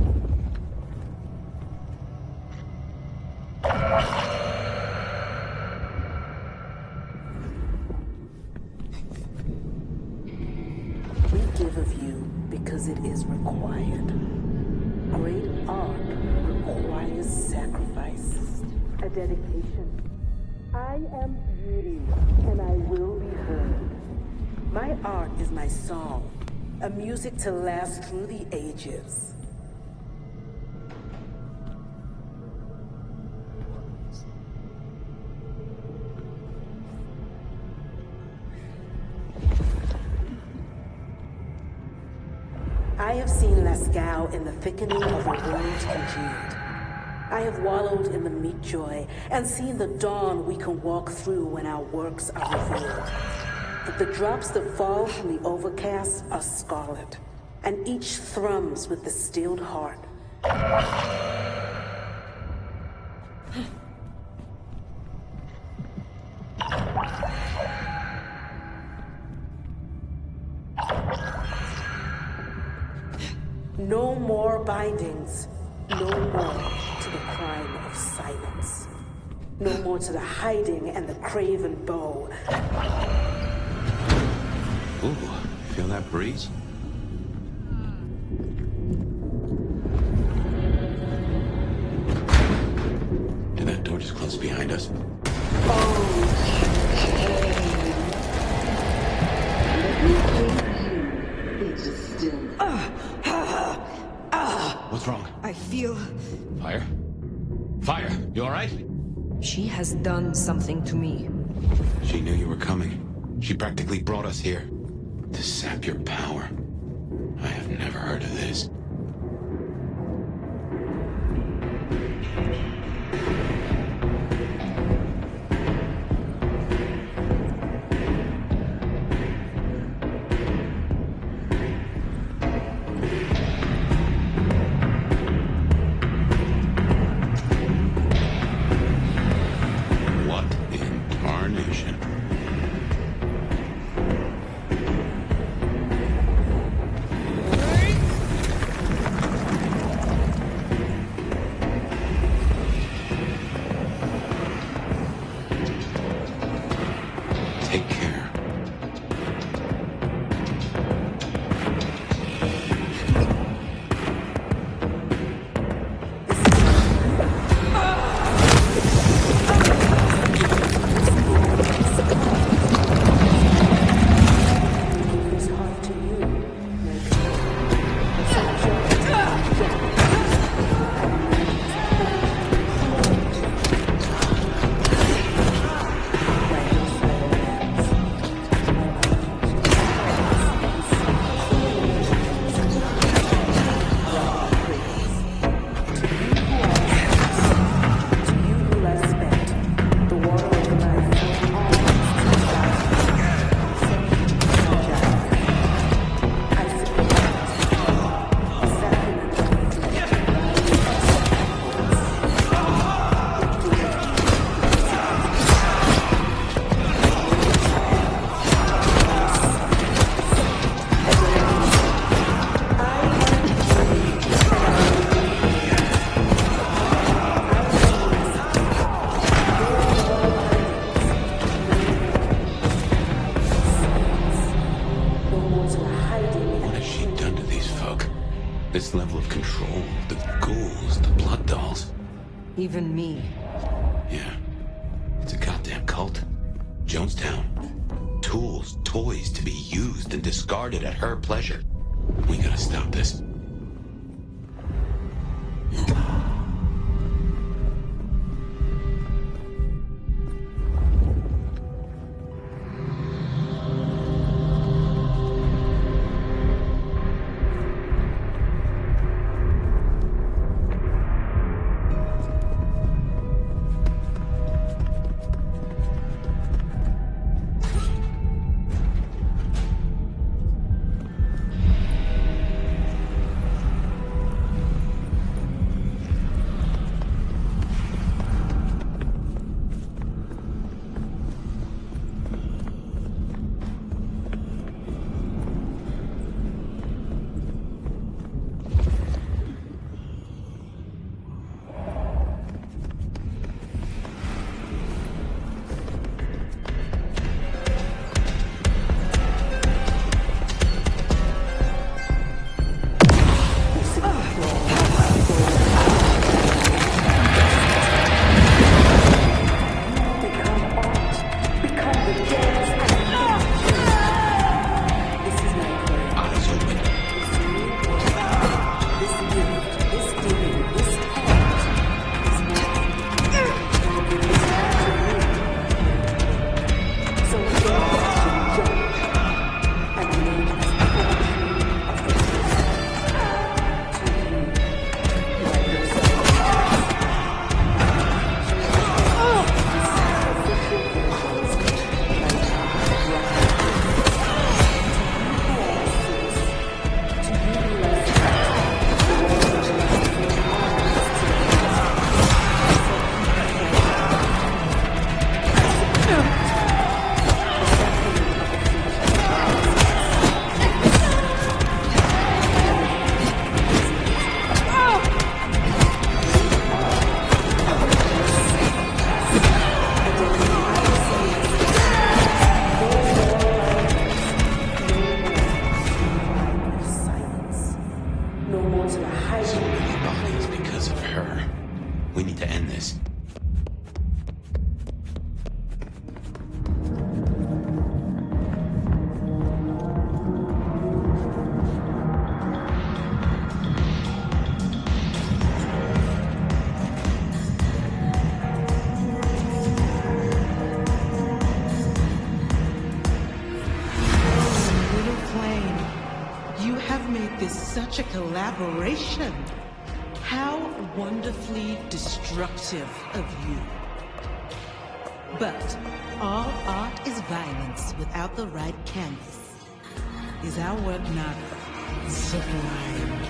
We give of you because it is required. Great art requires sacrifice, a dedication. I am beauty, and I will be heard. My art is my song, a music to last through the ages. I have seen Lascaux in the thickening of the worlds congealed. I have wallowed in the meat joy and seen the dawn we can walk through when our works are revealed. But the drops that fall from the overcast are scarlet, and each thrums with the stilled heart. No more bindings. No more to the crime of silence. No more to the hiding and the craven bow. Ooh, feel that breeze? Did that door just close behind us? What's wrong? I feel... Fire? Fire! You alright? She has done something to me. She knew you were coming. She practically brought us here. To sap your power. I have never heard of this. Even me. Yeah. It's a goddamn cult. Jonestown. Tools, toys to be used and discarded at her pleasure. We gotta stop this. Such a collaboration. How wonderfully destructive of you. But all art is violence without the right canvas. Is our work not sublime?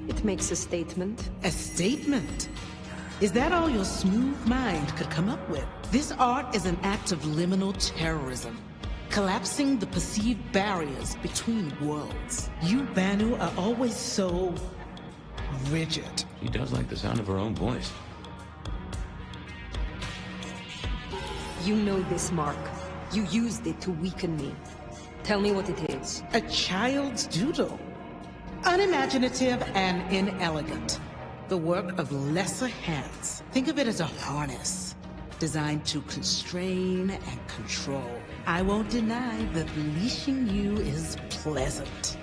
It makes a statement. A statement? Is that all your smooth mind could come up with? This art is an act of liminal terrorism. Collapsing the perceived barriers between worlds. You, Banu, are always so rigid. She does like the sound of her own voice. You know this, Mark. You used it to weaken me. Tell me what it is. A child's doodle. Unimaginative and inelegant. The work of lesser hands. Think of it as a harness. Designed to constrain and control. I won't deny that leashing you is pleasant.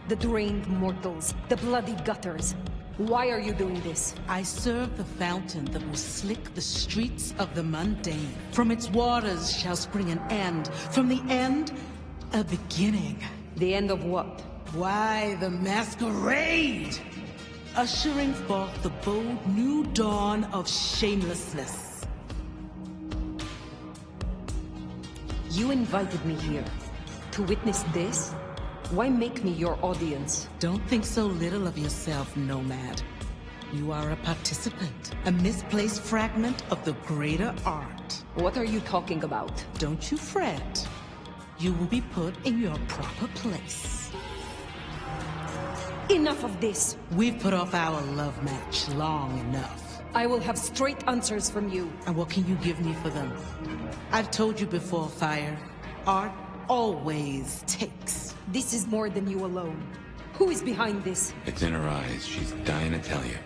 The drained mortals, the bloody gutters. Why are you doing this? I serve the fountain that will slick the streets of the mundane. From its waters shall spring an end. From the end, a beginning. The end of what? Why, the Masquerade! Ushering forth the bold new dawn of shamelessness. You invited me here to witness this? Why make me your audience? Don't think so little of yourself, Nomad. You are a participant, a misplaced fragment of the greater art. What are you talking about? Don't you fret. You will be put in your proper place. Enough of this! We've put off our love match long enough. I will have straight answers from you. And what can you give me for them? I've told you before, Fire. Art always takes. This is more than you alone. Who is behind this? It's in her eyes. She's dying to tell you.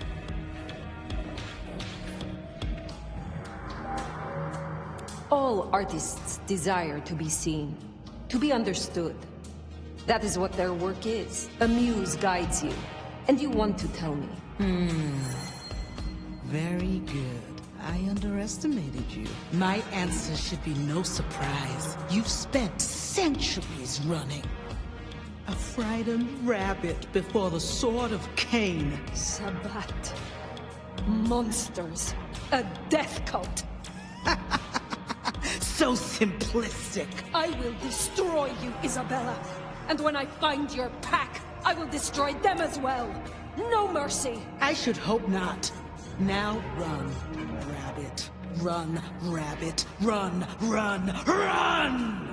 All artists desire to be seen, to be understood. That is what their work is. A muse guides you, and you want to tell me. Very good. I underestimated you. My answer should be no surprise. You've spent centuries running. A frightened rabbit before the sword of Cain. Sabbat. Monsters. A death cult. So simplistic. I will destroy you, Isabella. And when I find your pack, I will destroy them as well. No mercy. I should hope not. Now run, rabbit. Run, rabbit. Run, run, run!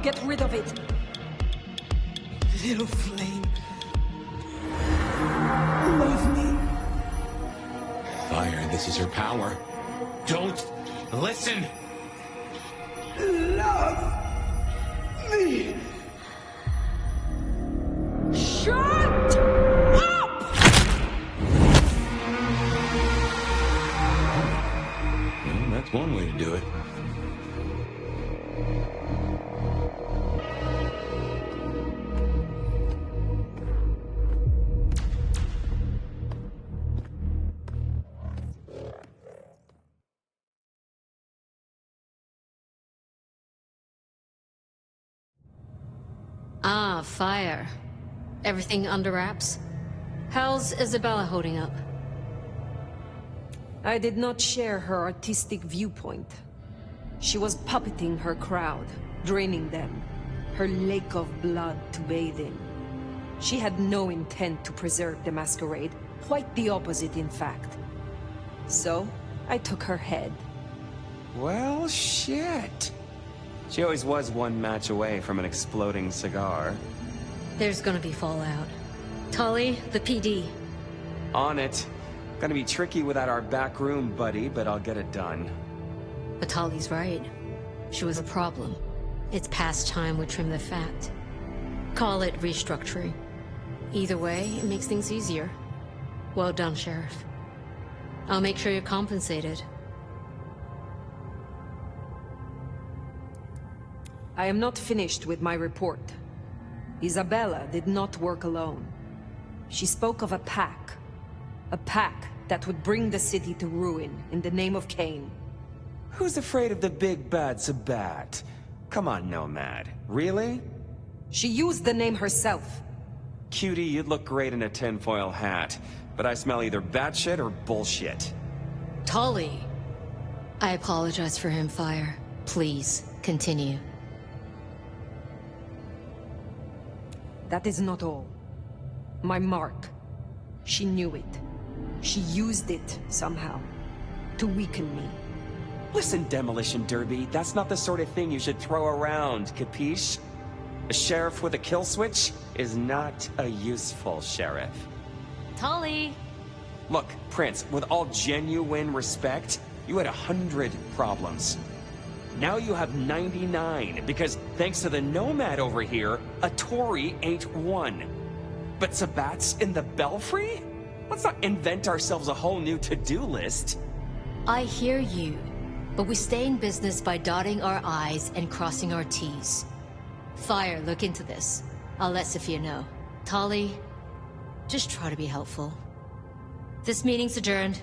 get rid of it. Little flame. Love me. Fire, this is her power. Don't listen! Love me. Shut up! Well, that's one way to do it. Ah, fire. Everything under wraps? How's Isabella holding up? I did not share her artistic viewpoint. She was puppeting her crowd, draining them, her lake of blood to bathe in. She had no intent to preserve the Masquerade, quite the opposite in fact. So, I took her head. Well, shit. She always was one match away from an exploding cigar. There's gonna be fallout. Tully, the PD. On it. Gonna be tricky without our back room buddy, but I'll get it done. But Tully's right. She was a problem. It's past time we trim the fat. Call it restructuring. Either way, it makes things easier. Well done, Sheriff. I'll make sure you're compensated. I am not finished with my report. Isabella did not work alone. She spoke of a pack. A pack that would bring the city to ruin in the name of Cain. Who's afraid of the big bad Sabat? Come on, Nomad. Really? She used the name herself. Cutie, you'd look great in a tinfoil hat, but I smell either batshit or bullshit. Tali! I apologize for him, Fire. Please, continue. That is not all. My mark. She knew it. She used it, somehow, to weaken me. Listen, Demolition Derby, that's not the sort of thing you should throw around, capiche? A sheriff with a kill switch is not a useful sheriff. Tali! Look, Prince, with all genuine respect, you had 100 problems. Now you have 99, because thanks to the Nomad over here, a Tory ain't one. But Sabat's in the Belfry? Let's not invent ourselves a whole new to-do list. I hear you, but we stay in business by dotting our I's and crossing our T's. Fire, look into this. I'll let Sophia know. Tali, just try to be helpful. This meeting's adjourned.